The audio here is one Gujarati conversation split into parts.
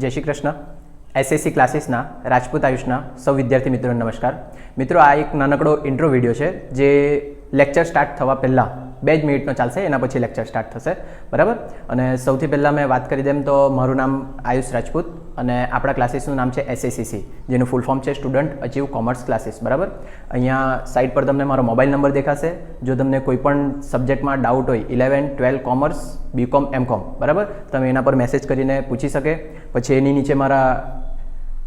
જય શ્રી કૃષ્ણ. એસએસસી ક્લાસીસના રાજપૂત આયુષના સૌ વિદ્યાર્થી મિત્રોને નમસ્કાર. મિત્રો, આ એક નાનકડો ઇન્ટ્રો વિડીયો છે જે લેક્ચર સ્ટાર્ટ થવા પહેલાં 2 મિનિટનો ચાલશે, એના પછી લેક્ચર સ્ટાર્ટ થશે, બરાબર. અને સૌથી પહેલાં મેં વાત કરી દેમ તો મારું નામ આયુષ રાજપૂત અને આપણા ક્લાસીસનું નામ છે એસએસીસી, જેનું ફૂલ ફોર્મ છે સ્ટુડન્ટ અચીવ કોમર્સ ક્લાસીસ, બરાબર. અહીંયા સાઇટ પર તમને મારો મોબાઈલ નંબર દેખાશે. જો તમને કોઈ પણ સબ્જેક્ટમાં ડાઉટ હોય 11, 12 કોમર્સ, બીકોમ, એમકોમ, બરાબર, તમે એના પર મેસેજ કરીને પૂછી શકે. પછી એની નીચે મારા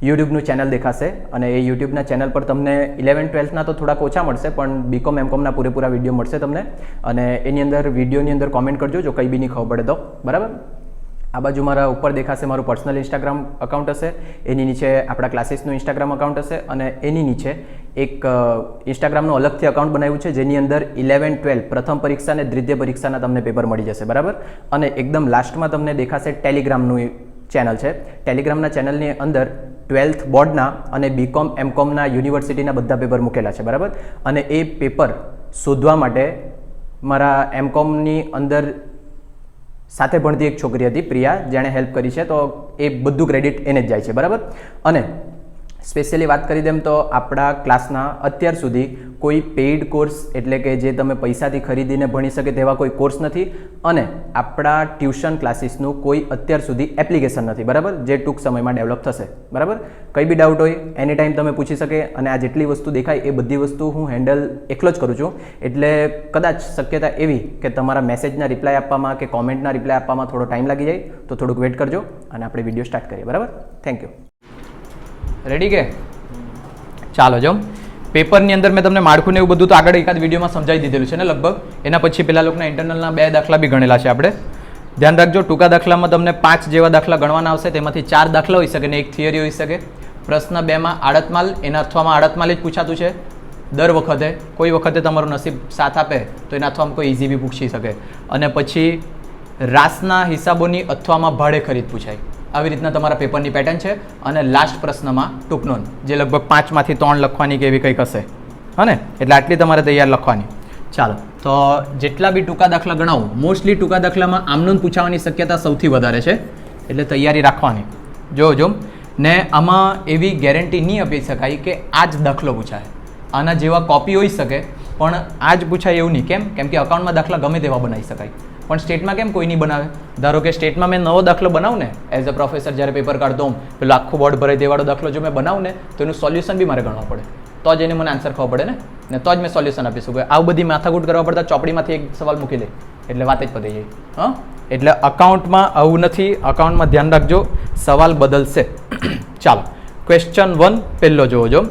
યુટ્યુબનું ચેનલ દેખાશે અને એ યુટ્યુબના ચેનલ પર તમને 11, 12ના તો થોડાક ઓછા મળશે, પણ બીકોમ, એમકોમના પૂરેપૂરા વિડીયો મળશે તમને. અને એની અંદર વિડીયોની અંદર કોમેન્ટ કરજો જો કંઈ બી નહીં ખબર પડે તો, બરાબર. આ બાજુ મારા ઉપર દેખાશે મારું પર્સનલ ઇન્સ્ટાગ્રામ અકાઉન્ટ હશે, એની નીચે આપણા ક્લાસીસનું ઇન્સ્ટાગ્રામ અકાઉન્ટ હશે અને એની નીચે એક ઇન્સ્ટાગ્રામનું અલગથી અકાઉન્ટ બનાવ્યું છે જેની અંદર 11, 12 પ્રથમ પરીક્ષા અને દ્વિતીય પરીક્ષાના તમને પેપર મળી જશે, બરાબર. અને એકદમ લાસ્ટમાં તમને દેખાશે ટેલિગ્રામનું ચેનલ છે. ટેલિગ્રામના ચેનલની અંદર 12th બોર્ડના અને બીકોમ, એમકોમના યુનિવર્સિટીના બધા પેપર મૂકેલા છે, બરાબર. અને એ પેપર શોધવા માટે મારા એમકોમની અંદર સાથે ભણતી એક છોકરી હતી પ્રિયા, જેણે હેલ્પ કરી છે, તો એ બધું ક્રેડિટ એને જ જાય છે, બરાબર. અને સ્પેશિયલી વાત કરી દેમ તો આપણા ક્લાસના અત્યાર સુધી કોઈ પેઇડ કોર્સ એટલે કે જે તમે પૈસાથી ખરીદીને ભણી શકે તેવા કોઈ કોર્સ નથી અને આપણા ટ્યુશન ક્લાસીસનું કોઈ અત્યાર સુધી એપ્લિકેશન નથી, બરાબર, જે ટૂંક સમયમાં ડેવલપ થશે, બરાબર. કંઈ બી ડાઉટ હોય એની ટાઈમ તમે પૂછી શકે અને આ જેટલી વસ્તુ દેખાય એ બધી વસ્તુ હું હેન્ડલ એકલો જ કરું છું. એટલે કદાચ શક્યતા એવી કે તમારા મેસેજના રિપ્લાય આપવામાં કે કોમેન્ટના રિપ્લાય આપવામાં થોડો ટાઈમ લાગી જાય, તો થોડુંક વેઇટ કરજો અને આપણે વિડીયો સ્ટાર્ટ કરીએ, બરાબર. Thank you. રેડી કે? ચાલો જો પેપરની અંદર મેં તમને માળખું ને એવું બધું તો આગળ એકાદ વિડીયોમાં સમજાવી દીધેલું છે ને લગભગ. એના પછી પેલા લોકોના ઇન્ટરનલના 2 દાખલા બી ગણેલા છે આપણે. ધ્યાન રાખજો, ટૂંકા દાખલામાં તમને 5 જેવા દાખલા ગણવાના આવશે, તેમાંથી 4 દાખલા હોઈ શકે ને 1 થિયરી હોઈ શકે. પ્રશ્ન 2માં આડતમાલ, એના અથવામાં આડતમાલ જ પૂછાતું છે દર વખતે. કોઈ વખતે તમારું નસીબ સાથ આપે તો એના અથવામાં કોઈ ઇઝી બી પૂછી શકે. અને પછી રાસના હિસાબોની અથવામાં ભાડે ખરીદ પૂછાય. આવી રીતના તમારા પેપરની પેટર્ન છે. અને લાસ્ટ પ્રશ્નમાં ટૂંકનોંધ, જે લગભગ 5માંથી 3 લખવાની કે એવી કંઈક હશે, હા ને, એટલે આટલી તમારે તૈયાર લખવાની. ચાલો, તો જેટલા બી ટૂંકા દાખલા ગણાવું, મોસ્ટલી ટૂંકા દાખલામાં આમનોંધ પૂછાવાની શક્યતા સૌથી વધારે છે, એટલે તૈયારી રાખવાની. જો ને આમાં એવી ગેરંટી નહીં આપી શકાય કે આ જ દાખલો પૂછાય. આના જેવા કોપી હોઈ શકે પણ આ જ પૂછાય એવું નહીં. કેમ કે અકાઉન્ટમાં દાખલા ગમે તેવા બનાવી શકાય, પણ સ્ટેટમાં કેમ કોઈ નહીં બનાવે? ધારો કે સ્ટેટમાં મેં નવો દાખલો બનાવું ને, એઝ અ પ્રોફેસર જ્યારે પેપર કાઢતો હોઉં, પેલો આખું બોર્ડ ભરાઈ દેવાળો દાખલો જો મેં બનાવું ને, તો એનું સોલ્યુશન બી મારે ગણવા પડે, તો જ એને મને આન્સર ખબર પડે ને તો જ મેં સોલ્યુશન આપી શકું. આવું બધી માથાકૂટ કરવા પડતા ચોપડીમાંથી એક સવાલ મૂકી દે એટલે વાત જ પતી જાય. હા, એટલે અકાઉન્ટમાં આવું નથી. અકાઉન્ટમાં ધ્યાન રાખજો, સવાલ બદલશે. ચાલો, ક્વેશ્ચન 1 પહેલો જોવો.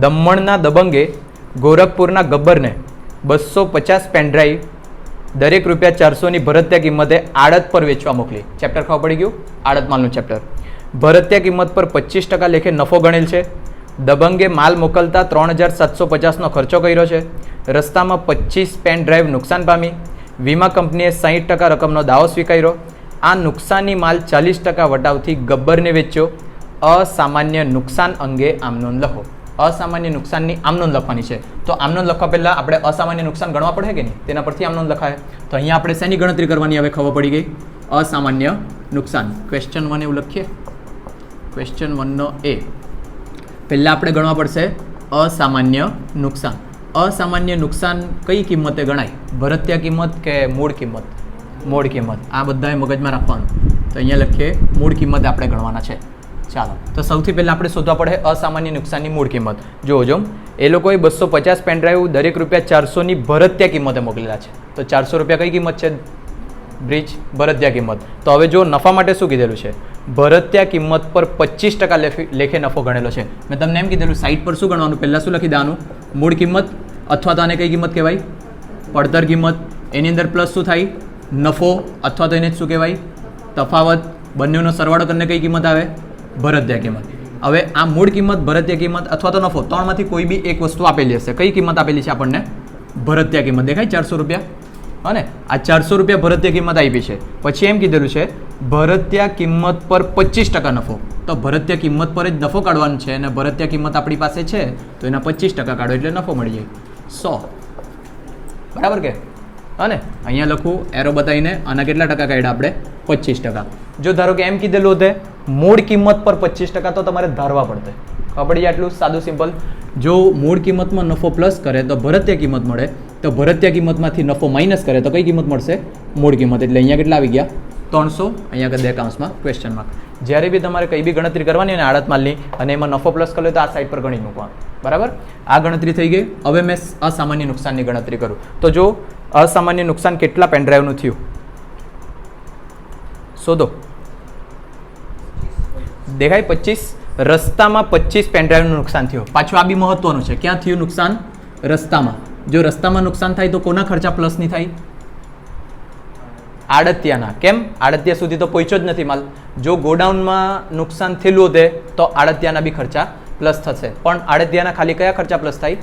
દમણના દબંગે ગોરખપુરના ગબ્બરને 250 પેનડ્રાઈવ દરેક ₹400ની ભરતીય કિંમતે આડત પર વેચવા મોકલી. ચેપ્ટર ખબર પડી ગયું? આડતમાલનું ચેપ્ટર. ભરતીય કિંમત પર 25% લેખે નફો ગણેલ છે. દબંગે માલ મોકલતા 3750નો ખર્ચો કર્યો છે. રસ્તામાં 25 પેન ડ્રાઈવ નુકસાન પામી. વીમા કંપનીએ 60% રકમનો દાવો સ્વીકાર્યો. આ નુકસાની માલ 40% વટાવથી ગબ્બરને વેચ્યો. અસામાન્ય નુકસાન અંગે આમનોંધ લખો. અસામાન્ય નુકસાનની આમનોંધ લખવાની છે. તો આમનોંધ લખવા પહેલાં આપણે અસામાન્ય નુકસાન ગણવા પડે કે નહીં? તેના પરથી આમનોંધ લખાય. તો અહીંયા આપણે શેની ગણતરી કરવાની હવે ખબર પડી ગઈ? અસામાન્ય નુકસાન. ક્વેશ્ચન 1 એવું લખીએ. ક્વેશ્ચન 1નો એ પહેલાં આપણે ગણવા પડશે અસામાન્ય નુકસાન. અસામાન્ય નુકસાન કઈ કિંમતે ગણાય? ભરતીય કિંમત કે મૂળ કિંમત? મૂળ કિંમત. આ બધાએ મગજમાં રાખવાનું. તો અહીંયા લખીએ મૂળ કિંમત આપણે ગણવાના છે. ચાલો, તો સૌથી પહેલાં આપણે શોધવા પડે અસામાન્ય નુકસાનની મૂળ કિંમત. જો એ લોકોએ 250 પેનડ્રાઈવ દરેક ₹400ની ભરતીય કિંમતે મોકલેલા છે. તો 400 રૂપિયા કઈ કિંમત છે? બ્રિજ ભરતીય કિંમત. તો હવે જો નફા માટે શું કીધેલું છે? ભરતીય કિંમત પર 25% લેખે નફો ગણેલો છે. મેં તમને એમ કીધેલું સાઈડ પર શું ગણવાનું? પહેલાં શું લખી દેવાનું? મૂળ કિંમત, અથવા તો આને કઈ કિંમત કહેવાય? પડતર કિંમત. એની અંદર પ્લસ શું થાય? નફો, અથવા તો એને જ શું કહેવાય? તફાવત. બંનેનો સરવાળો કરીને કઈ કિંમત આવે? ભરતીય કિંમત. હવે આ મૂળ કિંમત, ભરતીય કિંમત અથવા તો નફો, ત્રણમાંથી કોઈ બી એક વસ્તુ આપેલી હશે. કઈ કિંમત આપેલી છે આપણને? ભરતીય કિંમત. દેખાય? 400 રૂપિયા. અને આ 400 રૂપિયા ભરતીય કિંમત આપી છે. પછી એમ કીધેલું છે ભરતીય કિંમત પર 25% નફો. તો ભરતીય કિંમત પર જ નફો કાઢવાનો છે અને ભરતીય કિંમત આપણી પાસે છે તો એના 25% કાઢો એટલે નફો મળી જાય 100. બરાબર કે? અને અહીંયા લખું એરો બતાવીને આના કેટલા ટકા કાઢ્યા આપણે? 25%. જો ધારો કે એમ કીધેલું હોતે મૂળ કિંમત પર 25% તો તમારે ધારવા પડશે. ખબર પડી જાય આટલું સાદું સિમ્પલ. જો મૂળ કિંમતમાં નફો પ્લસ કરે તો ભરતીય કિંમત મળે, તો ભરતીય કિંમતમાંથી નફો માઇનસ કરે તો કઈ કિંમત મળશે? મૂળ કિંમત. એટલે અહીંયા કેટલા આવી ગયા? 300. અહીંયા કરી દે કૌંસમાં ક્વેશ્ચન માર્ક. જ્યારે બી તમારે કઈ બી ગણતરી કરવાની હોય ને આડત માલની અને એમાં નફો પ્લસ કરે તો આ સાઈડ પર ગણી મૂકવાનું. બરાબર? આ ગણતરી થઈ ગઈ. હવે મેં અસામાન્ય નુકસાનની ગણતરી કરું તો જો અસામાન્ય નુકસાન કેટલા પેનડ્રાઈવનું થયું શોધો. દેખાય 25. રસ્તામાં 25 પેનડ્રાઈવનું નુકસાન થયું. પાછું આ બી મહત્વનું છે. ક્યાં થયું નુકસાન? રસ્તામાં. જો રસ્તામાં નુકસાન થાય તો કોના ખર્ચા પ્લસ નહીં થાય? આડતિયાના. કેમ? આડતિયા સુધી તો પહોંચ્યો જ નથી માલ. જો ગોડાઉનમાં નુકસાન થયેલું હોતે તો આડતિયાના બી ખર્ચા પ્લસ થશે. પણ આડતિયાના ખાલી કયા ખર્ચા પ્લસ થાય?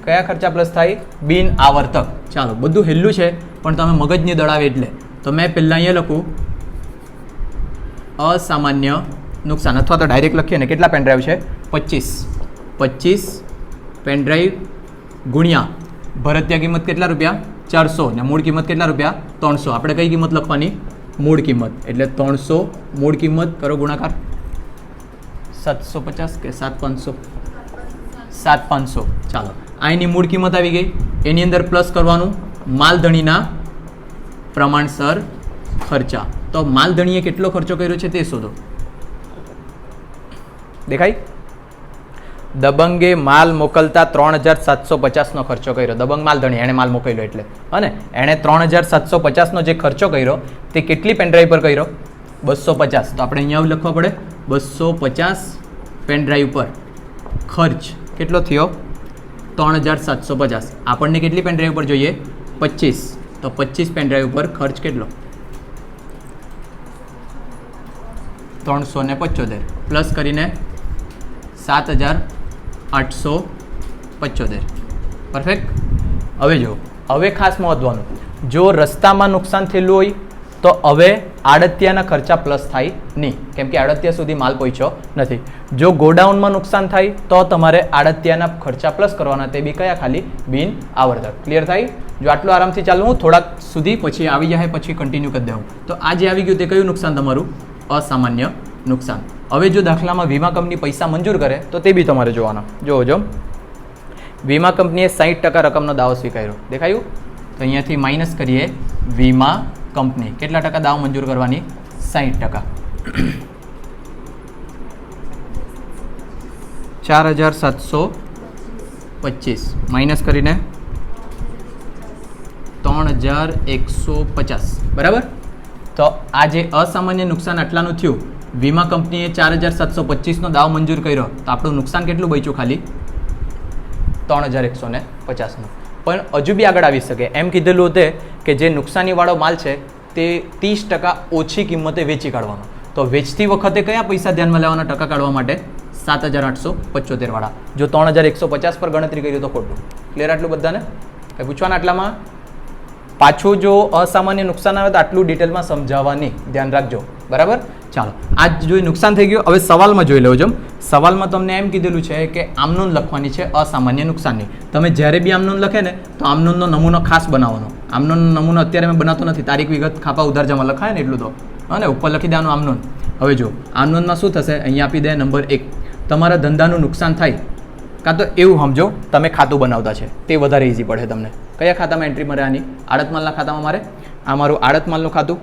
કયા ખર્ચા પ્લસ થાય? બિન આવર્તક. ચાલો, બધું હેલ્લું છે પણ તમે મગજની દળાવે એટલે તો મેં પહેલાં અહીંયા લખું અસામાન્ય નુકસાન, અથવા તો ડાયરેક્ટ લખીએ ને કેટલા પેનડ્રાઈવ છે? 25 પેનડ્રાઈવ ગુણ્યા ભરતીય કિંમત કેટલા રૂપિયા? 400 ને મૂળ કિંમત કેટલા રૂપિયા? 300. આપણે કઈ કિંમત લખવાની? મૂળ કિંમત. એટલે 300 મૂળ કિંમત કરો ગુણાકાર 750 કે 7500? 7500. ચાલો, આ એની મૂળ કિંમત આવી ગઈ. એની અંદર પ્લસ કરવાનું માલધણીના પ્રમાણસર ખર્ચા. તો માલધણીએ કેટલો ખર્ચો કર્યો છે તે શોધો. દેખાય? દબંગે માલ મોકલતા 3750નો ખર્ચો કર્યો. દબંગ માલધણી, એણે માલ મોકલ્યો એટલે, અને એણે 3750નો જે ખર્ચો કર્યો તે કેટલી પેનડ્રાઈવ પર કર્યો? 250. તો આપણે અહીંયા લખવા પડે 250 પેનડ્રાઈવ પર ખર્ચ કેટલો થયો? 3750. આપણને કેટલી પેનડ્રાઈવ પર જોઈએ? 25. તો 25 પેનડ્રાઈવ પર ખર્ચ કેટલો? 375 પ્લસ કરીને 7875. પરફેક્ટ. હવે જો, હવે ખાસ મહત્વનું, જો રસ્તામાં નુકસાન થયેલું હોય તો હવે આડતિયાના ખર્ચા પ્લસ થાય નહીં, કેમ કે આડતિયા સુધી માલ પહોંચ્યો નથી. જો ગોડાઉનમાં નુકસાન થાય તો તમારે આડતિયાના ખર્ચા પ્લસ કરવાના, તે બી કયા? ખાલી બિન આવર્તક. ક્લિયર થાય? જો આટલું આરામથી ચાલુ હું થોડાક સુધી પછી આવી જાય પછી કન્ટિન્યુ કરી દઉં. તો આ જે આવી ગયું તે કયું નુકસાન તમારું? અસામાન્ય નુકસાન. હવે જો દાખલામાં વીમા કંપની પૈસા મંજૂર કરે તો તે બી તમારે જોવાના. જો વીમા કંપનીએ 60% રકમનો દાવો સ્વીકાર્યો. દેખાયું? તો અહીંયાથી માઇનસ કરીએ વીમા કંપની કેટલા ટકા દાવો મંજૂર કરવાની? 60%. 4725 માઇનસ કરીને 3150. બરાબર? તો આ જે અસામાન્ય નુકસાન આટલાનું થયું, વીમા કંપનીએ 4725નો દાવો મંજૂર કર્યો તો આપણું નુકસાન કેટલું બચ્યું? ખાલી 3150નું. પણ હજુ બી આગળ આવી શકે. એમ કીધેલું હતું કે જે નુકસાનીવાળો માલ છે તે 30% ઓછી કિંમતે વેચી કાઢવાનો. તો વેચતી વખતે કયા પૈસા ધ્યાનમાં લેવાના ટકા કાઢવા માટે? 7875 વાળા. જો 3150 પર ગણતરી કરી તો ખોટું. ક્લિયર આટલું બધાને? કંઈ પૂછવાના આટલામાં? પાછું જો અસામાન્ય નુકસાન આવે તો આટલું ડિટેલમાં સમજાવવાની ધ્યાન રાખજો. બરાબર? ચાલો, આજ જો નુકસાન થઈ ગયું. હવે સવાલમાં જોઈ લેજો. સવાલમાં તમને એમ કીધેલું છે કે આમનોંધ લખવાની છે અસામાન્ય નુકસાનની. તમે જ્યારે બી આમનોંધ લખે ને તો આમનોંધનો નમૂનો ખાસ બનાવવાનો. આમનોંધનો નમૂનો અત્યારે મેં બનાવતો નથી, તારીખ વિગત ખાપા ઉધાર જમા લખાય ને એટલું તો, અને ઉપર લખી દેવાનું આમનોંધ. હવે જો આમનોંધમાં શું થશે? અહીંયા આપી દે નંબર 1. તમારા ધંધાનું નુકસાન થાય, કાં તો એવું સમજો તમે ખાતું બનાવતા છે, તે વધારે ઇઝી પડે તમને. કયા ખાતામાં એન્ટ્રી મારે આની? આડત માલના ખાતામાં મારે. આ મારું આડત માલનું ખાતું.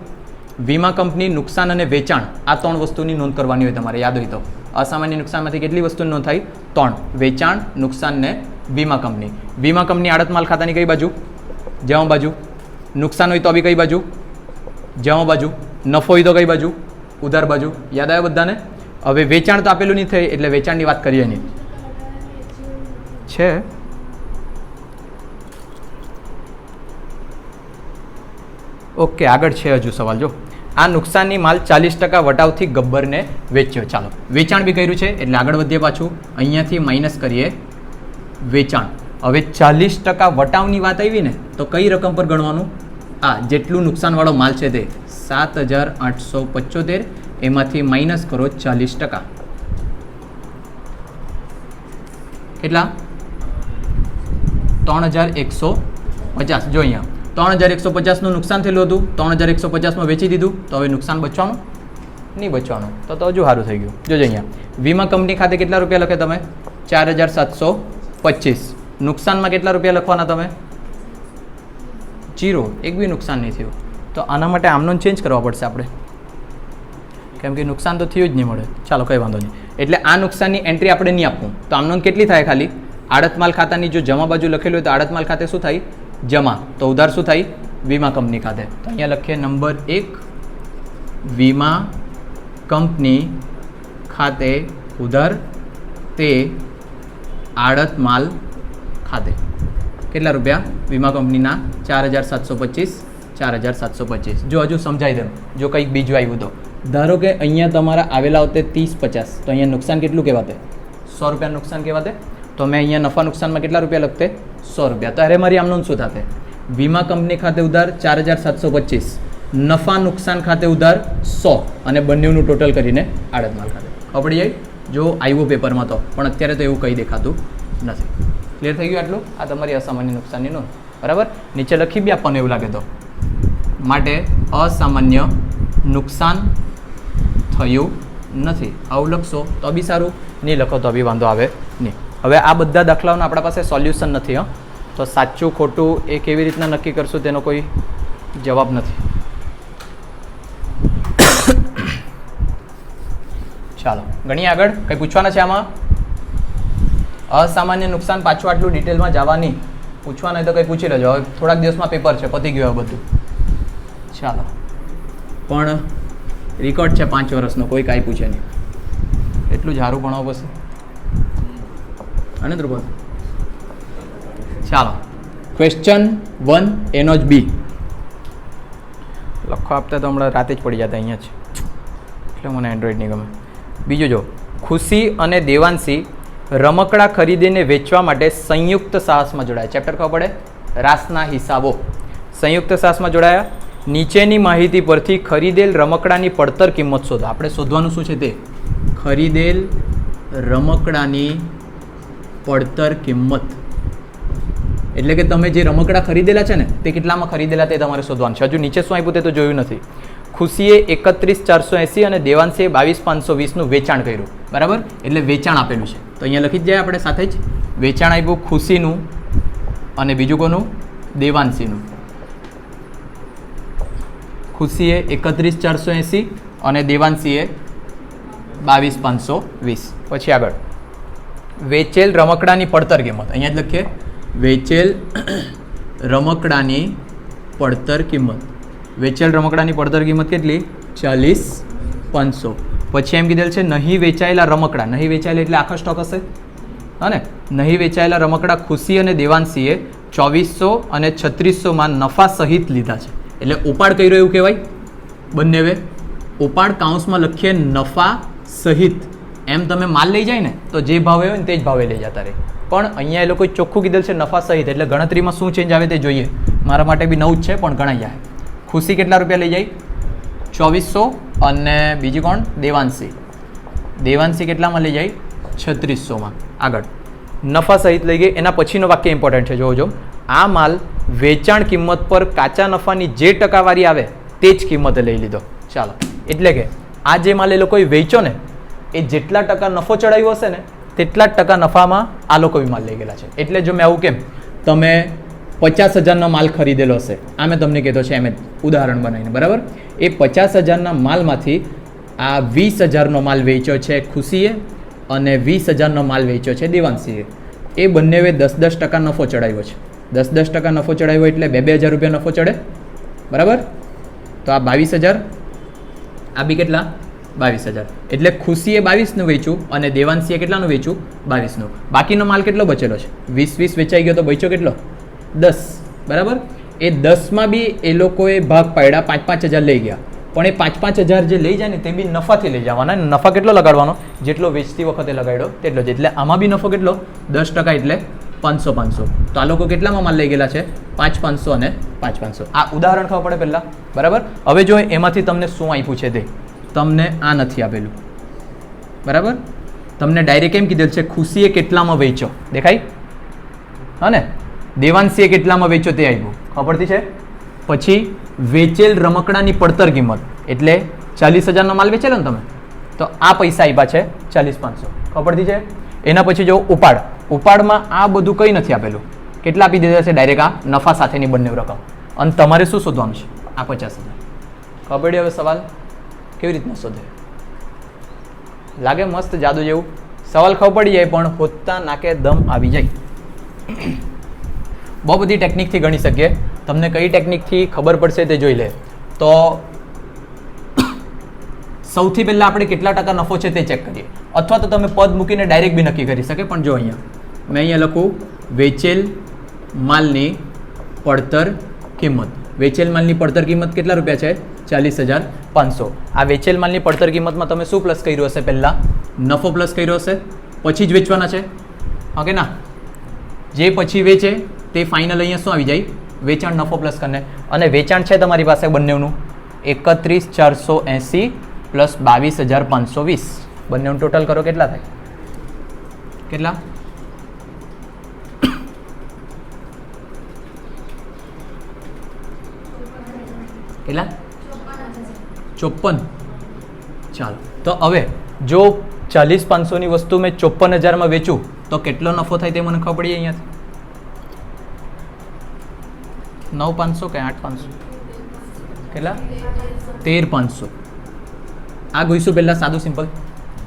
વીમા કંપની નુકસાન અને વેચાણ, આ 3 વસ્તુની નોંધ કરવાની હોય તમારે, યાદ હોય તો. અસામાન્ય નુકસાનમાંથી કેટલી વસ્તુની નોંધ થાય? 3. વેચાણ, નુકસાન ને વીમા કંપની. વીમા કંપની આડત માલ ખાતાની કઈ બાજુ? જમા બાજુ. નુકસાન હોય તો બી કઈ બાજુ? જમા બાજુ. નફો હોય તો કઈ બાજુ? ઉધાર બાજુ. યાદ આવ્યા બધાને? હવે વેચાણ તો આપેલું નહીં થાય એટલે વેચાણની વાત કરીએ નહીં. છે ઓકે, આગળ છે હજુ સવાલ. જો આ નુકસાનની માલ 40% વટાવથી ગબ્બરને વેચ્યો. ચાલો, વેચાણ બી કર્યું છે એટલે આગળ વધીએ. પાછું અહીંયાથી માઇનસ કરીએ વેચાણ. હવે 40% વટાવની વાત આવી ને તો કઈ રકમ પર ગણવાનું? આ જેટલું નુકસાનવાળો માલ છે તે 7875, એમાંથી માઇનસ કરો 40%. કેટલા? 3150. જો અહીંયા 3150નું નુકસાન થયેલું હતું, 3150માં વેચી દીધું, તો હવે નુકસાન બચવાનું. નહીં બચવાનું. તો હજુ સારું થઈ ગયું. જોજો અહીંયા વીમા કંપની ખાતે કેટલા રૂપિયા લખે તમે? 4725. નુકસાનમાં કેટલા રૂપિયા લખવાના તમે? 0. એક બી નુકસાન નહીં થયું. તો આના માટે આમનો ચેન્જ કરવા પડશે આપણે, કેમ કે નુકસાન તો થયું જ નહીં મળે. ચાલો કંઈ વાંધો નહીં. એટલે આ નુકસાનની એન્ટ્રી આપણે નહીં આપવું. તો આમનો કેટલી થાય? ખાલી આડત માલ ખાતાની જો જમા બાજુ લખેલું હોય તો આડત માલ ખાતે શું થાય? જમા. તો ઉધાર શું થાય? વીમા કંપની ખાતે. તો અહીંયા લખીએ નંબર 1 વીમા કંપની ખાતે ઉધાર તે આડત માલ ખાતે. કેટલા રૂપિયા? વીમા કંપનીના 4725. 4725. જો હજુ સમજાવી દઉં, જો કંઈક બીજું આવ્યું તો ધારો કે અહીંયા તમારા આવેલા હોતે 30-50, તો અહીંયા નુકસાન કેટલું કહેવાતે? 100 રૂપિયાનું નુકસાન કહેવાતે. તો મેં અહીંયા નફા નુકસાનમાં કેટલા રૂપિયા લખતે? 100 રૂપિયા. તો અરે મારી આમનું શું થાતે? વીમા કંપની ખાતે ઉધાર 4725, નફા નુકસાન ખાતે ઉધાર 100, અને બંનેનું ટોટલ કરીને આડત માલ ખાતે. ખબર પડી જાય? જો આવ્યું પેપરમાં તો, પણ અત્યારે તો એવું કંઈ દેખાતું નથી. ક્લિયર થઈ ગયું આટલું? આ તમારી અસામાન્ય નુકસાનની નોંધ. બરાબર. નીચે લખી બી આપણને એવું લાગે તો, માટે અસામાન્ય નુકસાન થયું નથી આવું લખશો તો બી સારું, નહીં લખો તો બી વાંધો આવે નહીં. હવે આ બધા દાખલાઓનો આપણા પાસે સોલ્યુશન નથી. તો સાચું ખોટું એ કેવી રીતના નક્કી કરશું તેનો કોઈ જવાબ નથી. ચાલો ગણીએ આગળ. કંઈ પૂછવાના છે આમાં? અસામાન્ય નુકસાન પાછું આટલું ડિટેલમાં જવા નહીં. પૂછવાના હોય તો કંઈ પૂછી લેજો. હવે થોડાક દિવસમાં પેપર છે, પતી ગયું હવે બધું. ચાલો, પણ રેકોર્ડ છે 5 વર્ષનો, કોઈ કાંઈ પૂછે નહીં. એટલું જ સારું ભણાવો પછી. અને ધ્રુવ, ચાલો ક્વેશ્ચન 1 એનો જ બી લખો આપતા તો હમણાં રાતે જ પડી જતા અહીંયા જ, એટલે મને એન્ડ્રોઈડ નહીં ગમે. બીજું જો, ખુશી અને દેવાંશી રમકડા ખરીદીને વેચવા માટે સંયુક્ત સાહસમાં જોડાયા. ચેપ્ટર ખબર પડે? રાસના હિસાબો. સંયુક્ત સાહસમાં જોડાયા. નીચેની માહિતી પરથી ખરીદેલ રમકડાની પડતર કિંમત શોધો. આપણે શોધવાનું શું છે તે? ખરીદેલ રમકડાની પડતર કિંમત. એટલે કે તમે જે રમકડા ખરીદેલા છે ને તે કેટલામાં ખરીદેલા તે તમારે શોધવાનું છે. હજુ નીચે શું આપ્યું તે તો જોયું નથી. ખુશીએ 31,480 અને દેવાંશીએ 22,520નું વેચાણ કર્યું. બરાબર, એટલે વેચાણ આપેલું છે તો અહીંયા લખી જ જાય આપણે સાથે જ. વેચાણ આપ્યું ખુશીનું અને બીજું કોનું? દેવાંશીનું. ખુશીએ 31,480 અને દેવાંશીએ 22,520. પછી આગળ વેચેલ રમકડાની પડતર કિંમત. અહીંયા જ લખીએ વેચેલ રમકડાની પડતર કિંમત. વેચેલ રમકડાની પડતર કિંમત કેટલી? 40,500. પછી એમ કીધેલ છે નહીં વેચાયેલા રમકડા. નહીં વેચાયેલા એટલે આખો સ્ટોક હશે, હા ને? નહીં વેચાયેલા રમકડા ખુશી અને દેવાંશીએ 2400 અને 3600માં નફા સહિત લીધા છે. એટલે ઉપાડ કર્યો એવું કહેવાય બંનેવે. ઉપાડ કાઉન્સમાં લખીએ નફા સહિત. એમ તમે માલ લઈ જાય ને તો જે ભાવે હોય ને તે જ ભાવે લઈ જતા રહે. પણ અહીંયા એ લોકોએ ચોખ્ખું કીધેલ છે નફા સહિત, એટલે ગણતરીમાં શું ચેન્જ આવે તે જોઈએ. મારા માટે બી નવું જ છે પણ ગણાઈ જાય. ખુશી કેટલા રૂપિયા લઈ જાય? 2400 અને બીજી કોણ? દેવાંશી. દેવાંશી કેટલામાં લઈ જાય? 3600માં. આગળ નફા સહિત લઈ ગઈ. એના પછીનો વાક્ય ઇમ્પોર્ટન્ટ છે, જોજો. આ માલ વેચાણ કિંમત પર કાચા નફાની જે ટકાવારી આવે તે જ કિંમતે લઈ લીધો. ચાલો, એટલે કે આ જે માલ એ લોકોએ વેચ્યો ને એ જેટલા ટકા નફો ચડાવ્યો હશે ને તેટલા જ ટકા નફામાં આ લોકો બી માલ લઈ ગયેલા છે. એટલે જો મેં આવું કેમ, તમે 50,000નો માલ ખરીદેલો હશે, આ મેં તમને કીધો છે એમ ઉદાહરણ બનાવીને, બરાબર? એ 50,000ના માલમાંથી આ 20,000નો માલ વેચ્યો છે ખુશીએ અને 20,000નો માલ વેચ્યો છે દેવાંશીએ. એ બંનેવે 10-10% નફો ચડાવ્યો છે. 10-10% નફો ચડાવ્યો એટલે 2,000 રૂપિયા નફો ચડે, બરાબર? તો આ 22,000, આ બી કેટલા? 22,000. એટલે ખુશીએ 22નું વેચ્યું અને દેવાંશીએ કેટલાનું વેચ્યું? 22નું. બાકીનો માલ કેટલો બચેલો છે? 20-20 વેચાઈ ગયો તો બચ્યો કેટલો? 10, બરાબર? એ 10માં બી એ લોકોએ ભાગ પાડ્યા, 5,000 લઈ ગયા. પણ એ 5,000 જે લઈ જાય ને તે બી નફાથી લઈ જવાના. નફા કેટલો લગાડવાનો? જેટલો વેચતી વખતે લગાડ્યો તેટલો જ. એટલે આમાં બી નફો કેટલો? 10% એટલે 500. તો આ લોકો કેટલામાં માલ લઈ ગયેલા છે? 5,500 અને 5,500. આ ઉદાહરણ ખબર પડે પહેલાં, બરાબર? હવે જો એમાંથી તમને શું આપ્યું છે તે તમને આ નથી આપેલું, બરાબર? તમને ડાયરેક્ટ એમ કીધેલ છે ખુશીએ કેટલામાં વેચ્યો, દેખાય? હા ને? દેવાંશીએ કેટલામાં વેચ્યો તે આવ્યું, ખબર પડતી છે? પછી વેચેલ રમકડાની પડતર કિંમત એટલે 40,000નો માલ વેચેલો ને તમે, તો આ પૈસા આપ્યા છે 40,500. ખબર પડી છે? એના પછી જો ઉપાડ, ઉપાડમાં આ બધું કંઈ નથી આપેલું. કેટલા આપી દીધા છે? ડાયરેક્ટ આ નફા સાથેની બંને રકમ. અને તમારે શું શોધવાનું છે? આ 50,000. ખબર પડી હવે સવાલ કેવી રીતના શોધે? લાગે મસ્ત જાદુ જેવું? સવાલ ખબર પડી જાય પણ હોતા નાકે દમ આવી જાય. બહુ બધી ટેકનિકથી ગણી શકીએ. તમને કઈ ટેકનિકથી ખબર પડશે તે જોઈ લે. તો સૌથી પહેલાં આપણે કેટલા ટકા નફો છે તે ચેક કરીએ, અથવા તો તમે પદ મૂકીને ડાયરેક્ટ બી નક્કી કરી શકે. પણ જો અહીંયા મેં અહીંયા લખું વેચેલ માલની પડતર કિંમત. વેચેલ માલની પડતર કિંમત કેટલા રૂપિયા છે? 40,500. આ વેચેલ માલની પડતર કિંમતમાં તમે શું પ્લસ કર્યું હશે? પહેલાં નફો પ્લસ કર્યો હશે, પછી જ વેચવાના છે. ઓકે ના? જે પછી વેચે તે ફાઇનલ અહીંયા શું આવી જાય? વેચાણ નફો પ્લસ કરીને. અને વેચાણ છે તમારી પાસે બંનેનું 31,480 પ્લસ 22,520. બંનેનું ટોટલ કરો કેટલા થાય? કેટલા? કેટલા? 54. ચાલો, તો હવે જો 40,500ની વસ્તુ મેં 54,000માં વેચું તો કેટલો નફો થાય તે મને ખબર પડી અહીંયાથી. 9,500 કે 8,500? કેટલા? 13,500. આ ગોઈશું પહેલાં સાદું સિમ્પલ.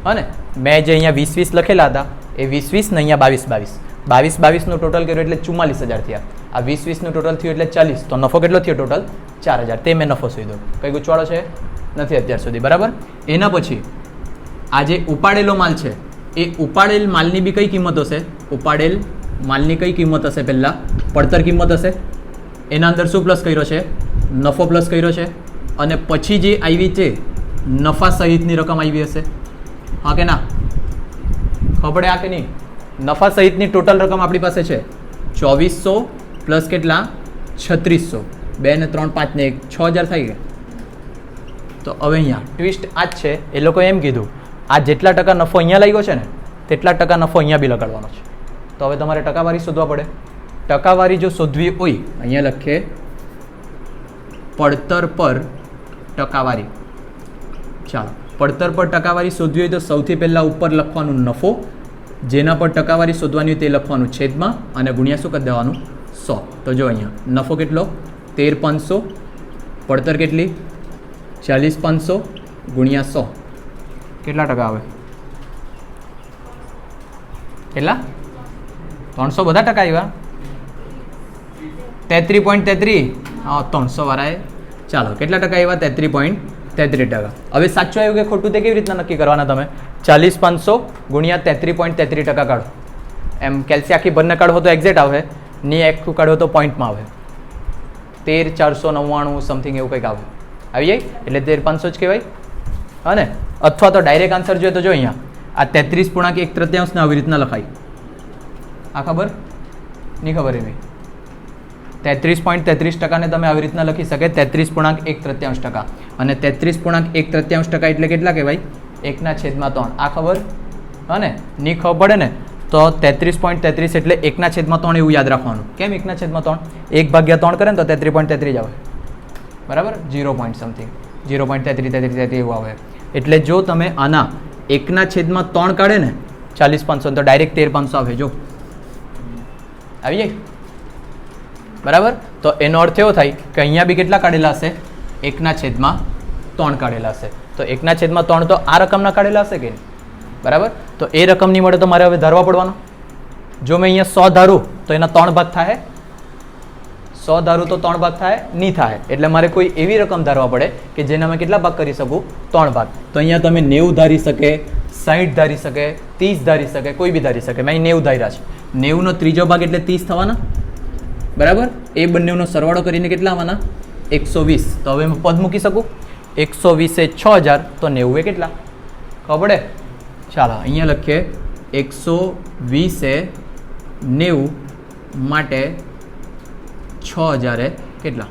હા ને? મેં જે અહીંયા 20-20 લખેલા હતા એ 20-20 ને અહીંયા 22-22. 22-22નું ટોટલ કર્યું એટલે 44,000 થયા. આ 20-20નું ટોટલ થયું એટલે 40. તો નફો કેટલો થયો ટોટલ? 4,000. તે મેં નફો શોધ્યો. કઈ ગૂંચવાડો છે? નથી અત્યાર સુધી. બરાબર? એના પછી આ જે ઉપાડેલો માલ છે એ ઉપાડેલ માલની બી કઈ કિંમત હશે? ઉપાડેલ માલની કઈ કિંમત હશે? પહેલાં પડતર કિંમત હશે. એના અંદર શું પ્લસ કર્યો છે? નફો પ્લસ કર્યો છે. અને પછી જે આવી છે નફા સહિતની રકમ આવી હશે. હા કે ના? ખબર આ કે નહીં? નફા સહિતની ટોટલ રકમ આપણી પાસે છે 2,400 પ્લસ કેટલા? 3,600. 2 ને 3 5 ને 1 6,000 થઈ ગયા. તો હવે અહીંયા ટ્વિસ્ટ આ જ છે. એ લોકોએ એમ કીધું આ જેટલા ટકા નફો અહીંયા લાગ્યો છે ને તેટલા ટકા નફો અહીંયા બી લગાડવાનો છે. તો હવે તમારે ટકાવારી શોધવા પડે. ટકાવારી જો શોધવી હોય અહીંયા લખીએ પડતર પર ટકાવારી. ચાલો, પડતર પર ટકાવારી શોધવી હોય તો સૌથી પહેલાં ઉપર લખવાનું નફો, જેના પર ટકાવારી શોધવાની હોય તે લખવાનું છેદમાં અને ગુણ્યા શું કરી દેવાનું? 100. તો જો અહીંયા નફો કેટલો? 13,500. પડતર કેટલી? 40,500 ગુણ્યા 100. કેટલા ટકા આવે? કેટલા? 300 બધા ટકા આવ્યા. 33.33. હા, 300 વાળાએ. ચાલો, કેટલા ટકા આવ્યા? 33.33%. હવે સાચું આવ્યું કે ખોટું તે કેવી રીતના નક્કી કરવાના તમે? 40,500 ગુણ્યા 33.33% કાઢો. એમ કેલ્સી આખી બંને કાઢો તો એક્ઝેક્ટ આવે, ની એક કાઢો તો પોઈન્ટમાં આવે. 13,499 સમથિંગ એવું કંઈક આવે. આવી જાય એટલે 13,500 જ કહેવાય. હા ને? અથવા તો ડાયરેક્ટ આન્સર જોઈએ તો જો અહીંયા આ 33.1/3 ને આવી રીતના લખાય. આ ખબર? નહીં ખબર એવી. 33.33% ને તમે આવી રીતના લખી શકે 33.1/3%. અને 33.1/3% એટલે કેટલા કહેવાય? 1/3. આ ખબર? હા ને? નહીં ખબર પડે ને તો 33.33 એટલે 1/3 એવું યાદ રાખવાનું. કેમ 1/3? 1/3 કરે ને તો 33.33 જ આવે. બરાબર? 0 પોઈન્ટ સમથિંગ 0.3333 એવું આવે. એટલે જો તમે આના 1/3 કાઢે ને 40,500 તો ડાયરેક્ટ 13,500 આવે. જો આવી જાય. બરાબર? તો એનો અર્થ એવો થાય કે અહીંયા બી કેટલા કાઢેલા હશે? 1/3 કાઢેલા હશે. તો 1/3 તો આ રકમના કાઢેલા હશે કે નહીં? બરાબર? તો એ રકમની મળે તો મારે હવે ધારવા પડવાનો. જો મેં અહીંયા 100 ધારું તો એના 3 ભાગ થાય. 100 ધારું તો 3 ભાગ થાય? નહીં થાય. એટલે મારે કોઈ એવી રકમ ધારવા પડે કે જેના મેં કેટલા ભાગ કરી શકું? 3 ભાગ. તો અહીંયા તમે 90 ધારી શકે, 60 ધારી શકે, 30 ધારી શકે, કોઈ બી ધારી શકે. મેં અહીં 90 ધાર્યા છે. 90નો ત્રીજો ભાગ એટલે 30 થવાના. બરાબર? એ બંનેનો સરવાળો કરીને કેટલા આવવાના? 120. તો હવે હું પદ મૂકી શકું. 120 એ 6,000 તો 90 એ કેટલા? ખબર પડે? ચાલો, અહીંયા લખીએ 120 એ 90 માટે 6,000 એ કેટલા?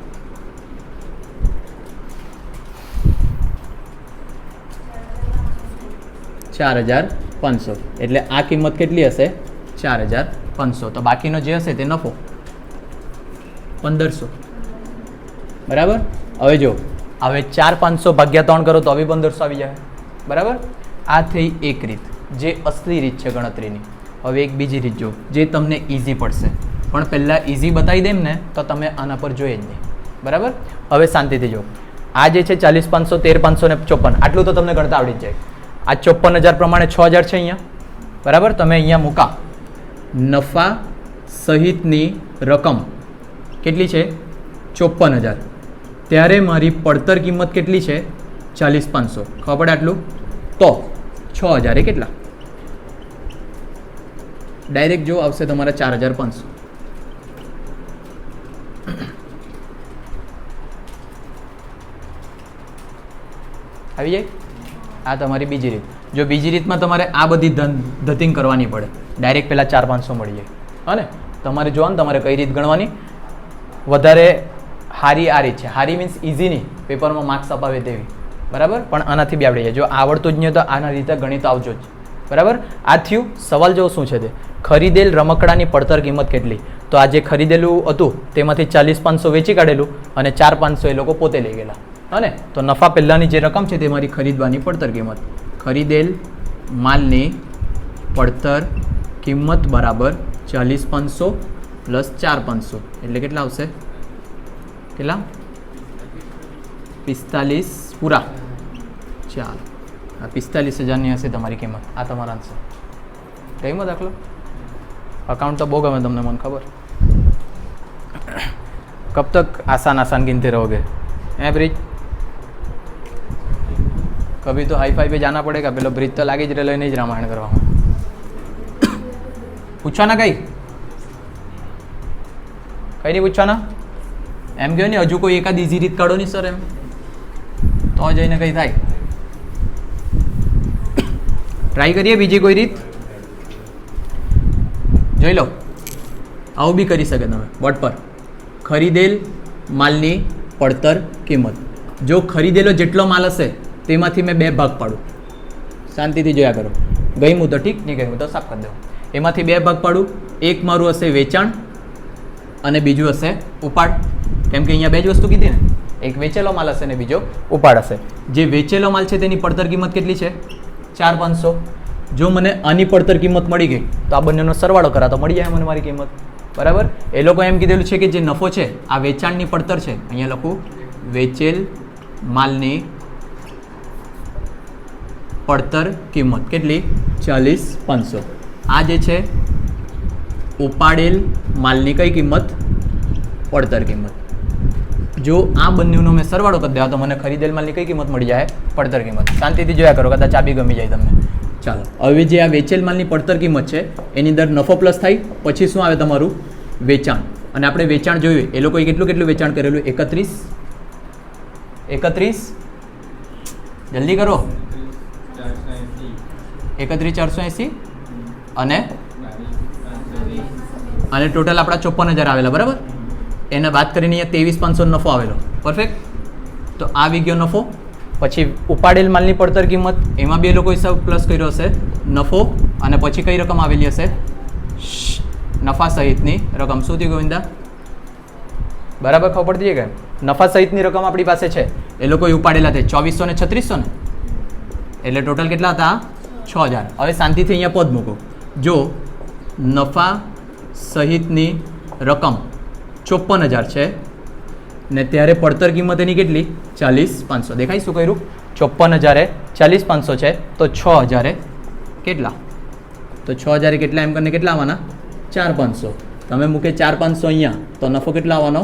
$4,500. એટલે આ કિંમત કેટલી હશે? 4,500. તો બાકીનો જે હશે તે નફો 1,500. બરાબર? હવે જો હવે 4,500 ભાગ્યા 3 કરો તો બી 1500 આવી જાય. બરાબર. આ થઈ એક રીત, જે અસલી રીત છે ગણતરીની. હવે એક બીજી રીત જો, જે તમને ઇઝી પડશે, પણ પહેલાં ઇઝી બતાવી દેમ ને તો તમે આના પર જોઈએ જ નહીં. બરાબર. હવે શાંતિથી જો, આ જે છે 40,500, 13,500 ને 54, આટલું તો તમને ગણતા આવડી જ જાય. આ 54,000 પ્રમાણે 6,000 છે અહીંયા. બરાબર. તમે અહીંયા મૂકા નફા સહિતની રકમ કેટલી છે? 54,000. ત્યારે મારી પડતર કિંમત કેટલી છે? 40,500. ખબર પડે આટલું? તો 6,000 એ કેટલા? ડાયરેક્ટ જો આવશે તમારા 4,500. આવી જાય. આ તમારી બીજી રીત. જો બીજી રીતમાં તમારે આ બધી ધતિંગ કરવાની પડે, ડાયરેક્ટ પહેલાં 4,500 મળી જાય. હા ને, તમારે જોવા ને તમારે કઈ રીત ગણવાની વધારે હારી આ રીત છે. હારી મીન્સ ઇઝી નહીં, પેપરમાં માર્ક્સ અપાવે તેવી. બરાબર. પણ આનાથી બી આવડી જાય. જો આવડતું જ નહીં તો આના રીતે ગણિત આવજો જ. બરાબર. આ થયું. સવાલ જો શું છે તે, ખરીદેલ રમકડાની પડતર કિંમત કેટલી? તો આ જે ખરીદેલું હતું તેમાંથી 40,500 વેચી કાઢેલું અને 4,500 એ લોકો પોતે લઈ ગયેલા. હા ને, તો નફા પહેલાંની જે રકમ છે તે મારી ખરીદવાની પડતર કિંમત. ખરીદેલ માલની પડતર કિંમત બરાબર 40,500 પ્લસ 4,500 એટલે કેટલા આવશે? કેટલા? 45 પૂરા. ચાલો, આ 45,000ની હશે તમારી કિંમત. આ તમારા આન્સર. ગમ્યો દાખલો? અકાઉન્ટ તો બહુ ગમે તમને, મને ખબર. કબ તક આસાન આસાન गिनते रहोगे? हैं ब्रिज? कभी तो हाई फाई पे जाना पड़ेगा. પેલો બ્રિજ તો લાગી જ રહેલો, નહીં જ રામાયણ કરવામાં. પૂછવાના કઈ નહીં પૂછવાના? એમ કહો ને, હજુ કોઈ એકાદ ઇઝી રીત કાઢો નહીં સર, એમ તો જઈને કંઈ થાય. ટ્રાય કરીએ બીજી કોઈ રીત. જોઈ લો, આવું બી કરી શકે તમે બોર્ડ પર. ખરીદેલ માલની પડતર કિંમત. જો ખરીદેલો જેટલો માલ હશે તેમાંથી મેં 2 ભાગ પાડું. શાંતિથી જોયા કરો. ગયું તો ઠીક, નહીં ગયું તો સાફ કરી દઉં. એમાંથી 2 ભાગ પાડું. એક મારું હશે વેચાણ અને બીજું હશે ઉપાડ. કેમ કે અહીંયા 2 જ વસ્તુ કીધી ને, એક વેચેલો માલ હશે ને બીજો ઉપાડ હશે. જે વેચેલો માલ છે તેની પડતર કિંમત કેટલી છે? 4,500. જો મને આની પડતર કિંમત મળી ગઈ તો આ બંનેનો સરવાળો કરા તો મળી જાય મને મારી કિંમત. બરાબર. એ લોકો એમ કીધેલું છે કે જે નફો છે આ વેચાણની પડતર છે. અહીંયા લખું વેચેલ માલની પડતર કિંમત કેટલી? 40,500. આ જે છે ઉપાડેલ માલની કઈ કિંમત? પડતર કિંમત. જો આ બંનેનો મેં સરવાળો કરી દેવા તો મને ખરીદેલ માલની કઈ કિંમત મળી જાય? પડતર કિંમત. શાંતિથી જોયા કરો, કદાચ આ બી ગમી જાય તમને. ચાલો, હવે જે આ વેચેલ માલની પડતર કિંમત છે એની અંદર નફો પ્લસ થાય, પછી શું આવે તમારું? વેચાણ. અને આપણે વેચાણ જોયું, એ લોકોએ કેટલું વેચાણ કરેલું? 31. જલ્દી કરો. 31,480 અને ટોટલ આપણા 54,000 આવેલા. બરાબર. એને બાદ કરીને અહીંયા 23,500 નફો આવેલો. પરફેક્ટ. તો આ આવી ગયો નફો. પછી ઉપાડેલ માલની પડતર કિંમત, એમાં બે લોકોએ સૌ પ્લસ કર્યો હશે નફો, અને પછી કઈ રકમ આવેલી હશે? નફા સહિતની રકમ. શું થયું ગોવિંદા? બરાબર ખબર પડતી છે કે નફા સહિતની રકમ આપણી પાસે છે. એ લોકોએ ઉપાડેલા છે 2,400 ને 3,600 ને, એટલે ટોટલ કેટલા હતા? 6,000. હવે શાંતિથી અહીંયા પદ મૂકો. જો નફા સહિતની રકમ 54,000 છે ને ત્યારે પડતર કિંમત એની કેટલી? 40,500. દેખાય શું કર્યું? 54,000 40,500 છે તો 6,000 કેટલા? તો 6,000 કેટલા એમ કરીને કેટલા આવવાના? 4,500. તમે મૂકે 4,500 અહીંયા તો નફો કેટલા આવવાનો?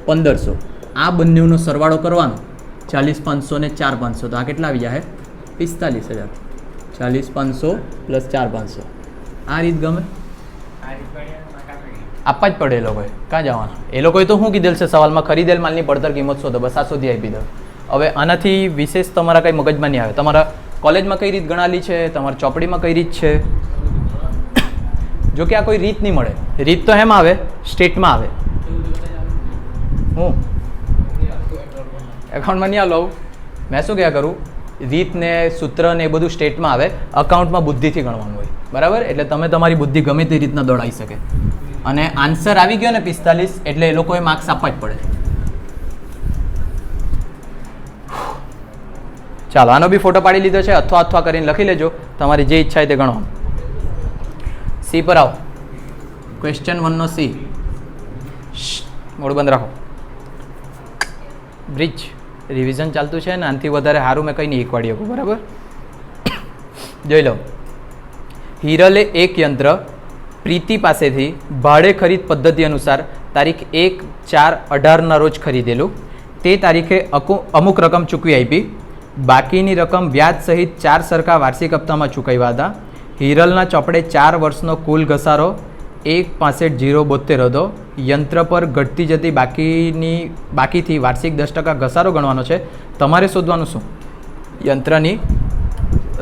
1,500. આ બંનેનો સરવાળો કરવાનો 40,500 ને 4,500 તો આ કેટલા આવી જાય? 45,000. 40,500 પ્લસ 4,500. આ રીત ગમે? આપવા જ પડે એ લોકોએ. ક્યાં જવાના? એ લોકોએ તો શું કીધેલ છે સવાલમાં? ખરીદેલ માલની પડતર કિંમત શોધો. બસ આ શોધી આપી દો. હવે આનાથી વિશેષ તમારા કંઈ મગજમાં નહીં આવે. તમારા કોલેજમાં કઈ રીત ગણાલી છે, તમારા ચોપડીમાં કઈ રીત છે? જો કે આ કોઈ રીત નહીં મળે. રીત તો હેમાં આવે? સ્ટેટમાં આવે. હું એકાઉન્ટમાં નહીં આવું. મેં શું કહ્યા કરું? રીત ને સૂત્ર ને એ બધું સ્ટેટમાં આવે. અકાઉન્ટમાં બુદ્ધિથી ગણવાનું હોય. બરાબર. એટલે તમે તમારી બુદ્ધિ ગમે તે રીતના દોડાવી શકે. અને આન્સર આવી ગયો ને 45, એટલે એ લોકોએ માર્ક્સ આપવા જ પડે. ચાલો આનો બી ફોટો પાડી લીધો છે, અથવા કરીને લખી લેજો, તમારી જે ઈચ્છા હોય તે ગણો. સી પર આવો. ક્વેશ્ચન 1 નો સી. મોડું બંધ રાખો. બ્રિજ રિવિઝન ચાલતું છે ને આનાથી વધારે સારું મેં કંઈ નહીં શીખવાડી શકું. બરાબર, જોઈ લો. હિરલે એક યંત્ર પ્રીતિ પાસેથી ભાડે ખરીદ પદ્ધતિ અનુસાર તારીખ 1/4/18 રોજ ખરીદેલું. તે તારીખે અમુક રકમ ચૂકવી આપી. બાકીની રકમ વ્યાજ સહિત 4 સરખા વાર્ષિક હપ્તામાં ચૂકવ્યા હતા. હિરલના ચોપડે 4 વર્ષનો કુલ ઘસારો 1,65,072 હતો. યંત્ર પર ઘટતી જતી બાકીથી વાર્ષિક 10% ઘસારો ગણવાનો છે. તમારે શોધવાનું શું? યંત્રની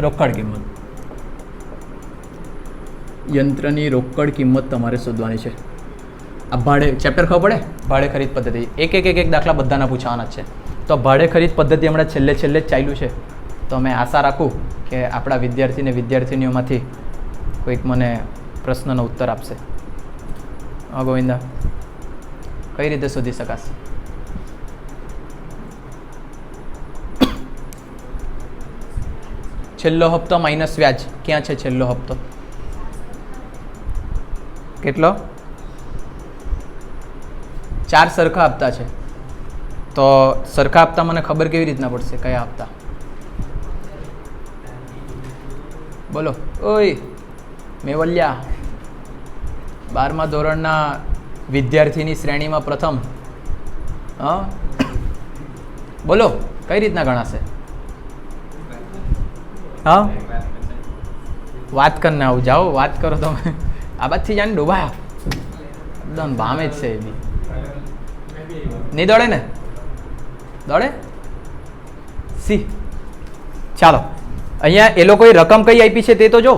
રોકડ કિંમત. યંત્રની રોકડ કિંમત તમારે શોધવાની છે. આ ભાડે ચેપ્ટર ખબર પડે? ભાડે ખરીદ પદ્ધતિ એક દાખલા બધાના પૂછવાના જ છે. તો ભાડે ખરીદ પદ્ધતિ હમણાં છેલ્લે જ ચાલ્યું છે. તો મેં આશા રાખું કે આપણા વિદ્યાર્થીનીઓમાંથી કોઈક મને પ્રશ્નનો ઉત્તર આપશે. હા ગોવિંદા, કઈ રીતે શોધી શકાશે? છેલ્લો હપ્તો માઇનસ વ્યાજ. ક્યાં છે છેલ્લો હપ્તો? કેટલો? 4 સરખા હપ્તા છે. તો સરખા હપ્તા મને ખબર કેવી રીતના પડશે? કયા હપ્તા? બોલો. ઓય મેવલ્યા, 12મા ધોરણના વિદ્યાર્થીની શ્રેણીમાં પ્રથમ. હા બોલો, કઈ રીતના ગણાશે? હા વાત કરીને આવું. જાઓ વાત કરો તમે. આ બાજથી જાને ડૂબા એકદમ ભામે જ છે. એ બી નહીં દોડે ને? દોડે સી. ચાલો, અહીંયા એ લોકોએ રકમ કઈ આપી છે તે તો જો.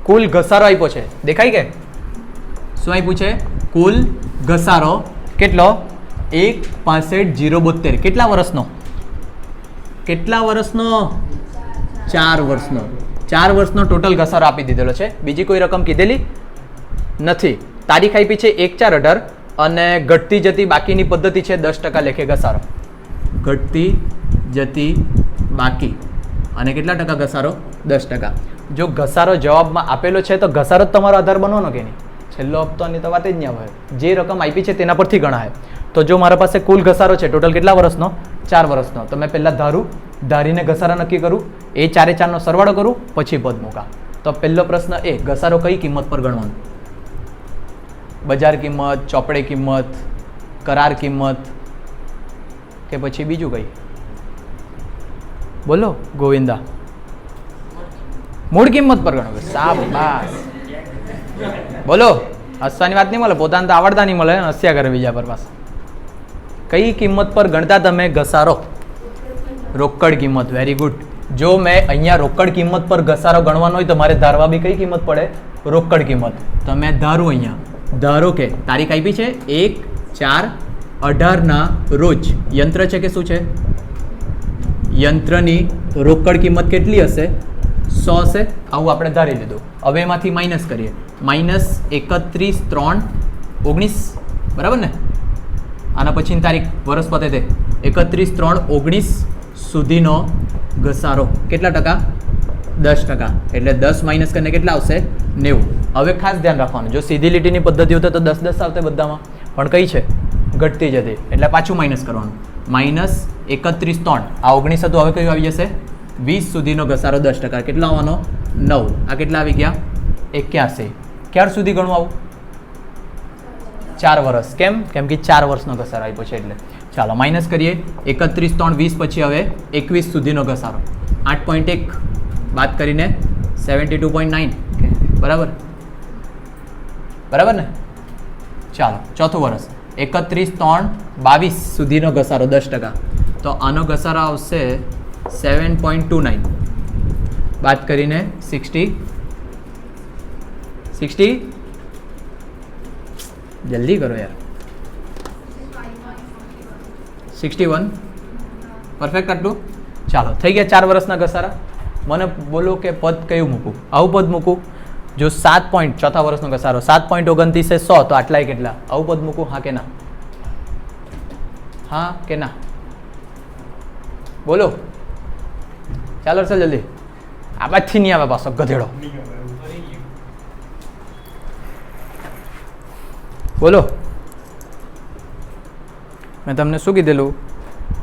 કુલ ઘસારો આપ્યો છે, દેખાય કે? શું આપ્યું છે? કુલ ઘસારો કેટલો? 1,65,072. કેટલા વર્ષનો? 4 વર્ષનો. 4 વર્ષનો ટોટલ ઘસારો આપી દીધેલો છે. બીજી કોઈ રકમ કીધેલી નથી. તારીખ આપી છે 1/4/18 અને ઘટતી જતી બાકીની પદ્ધતિ છે 10% લેખે ઘસારો. ઘટતી જતી બાકી અને કેટલા ટકા ઘસારો? 10%. જો ઘસારો જવાબમાં આપેલો છે તો ઘસારો જ તમારો આધાર બનવાનો કે નહીં? છેલ્લો હપ્તોની તો વાત જ નહીં આવે. જે રકમ આપી છે તેના પરથી ગણાય. તો જો મારા પાસે કુલ ઘસારો છે ટોટલ કેટલા વર્ષનો? 4 વર્ષનો. તો મેં પહેલાં ધારીને ઘસારા નક્કી કરું, એ 4 સરવાળો કરું, પછી પદ મૂકા. તો પહેલો પ્રશ્ન એ, ઘસારો કઈ કિંમત પર ગણવાનો? બજાર કિંમત, ચોપડે કિંમત, કરાર કિંમત કે પછી બીજું કઈ? બોલો ગોવિંદા. મૂળ કિંમત પર ગણો. શાબાશ. બોલો, હસવાની વાત નહીં મળે, પોતાને તો આવડતા નહીં મળે, હસ્યા કરે બીજા પર પાસે. કઈ કિંમત પર ગણતા તમે ઘસારો? રોકડ કિંમત. Very good. જો મેં અહીંયા રોકડ કિંમત પર ઘસારો ગણવાનો હોય તો મારે ધારવા બી કઈ કિંમત પડે? રોકડ કિંમત. તો મેં ધારું અહીંયા, ધારો કે તારીખ આપી છે 1/4/18 રોજ. યંત્ર છે કે શું છે? યંત્રની રોકડ કિંમત કેટલી હશે? 100 હશે. આવું આપણે ધારી લીધું. હવે એમાંથી માઇનસ કરીએ. -31/3/19. બરાબર ને? આના પછીની તારીખ વર્ષ પતે તે 31/3/19 સુધીનો ઘસારો કેટલા ટકા? 10%. એટલે 10 માઇનસ કરીને કેટલા આવશે? 90. હવે ખાસ ધ્યાન રાખવાનું, જો સીધી લીટીની પદ્ધતિ હોત તો 10 આવતે બધામાં, પણ કઈ છે? ઘટતી જતી. એટલે પાછું માઇનસ કરવાનું. -31/3. આ 19 હતું, હવે કયું આવી જશે? 20 સુધીનો ઘસારો 10%. કેટલો આવવાનો? 9. આ કેટલા આવી ગયા? 81. ક્યાર સુધી ગણવું આવું? 4 વર્ષ. કેમ? કેમ કે 4 વર્ષનો ઘસારો આપ્યો છે એટલે. ચાલો માઇનસ કરીએ. 31/3/20 પછી હવે 21 સુધીનો ઘસારો 8.1 બાદ કરીને 72.9. બરાબર બરાબર ને? ચાલો ચોથું વર્ષ 31/3/22 સુધીનો ઘસારો 10%. તો આનો ઘસારો આવશે 7.29 બાદ કરીને 60 જલ્દી કરો યાર. 61 પરફેક્ટ. આટલું ચાલો થઈ ગયા 4 વર્ષના ઘસારા. મને બોલો કે પદ કયું મૂકું? આવું પદ મૂકું? જો 7 પોઈન્ટ ચોથા વર્ષનો ઘસારો 7.29 100 તો આટલાય કેટલા? આવું પદ મૂકું? હા કે ના? હા કે ના? બોલો. ચાલો સર જલ્દી. આ બાજથી નહીં આવે પાછો ગધેડો. બોલો. મેં તમને શું કીધેલું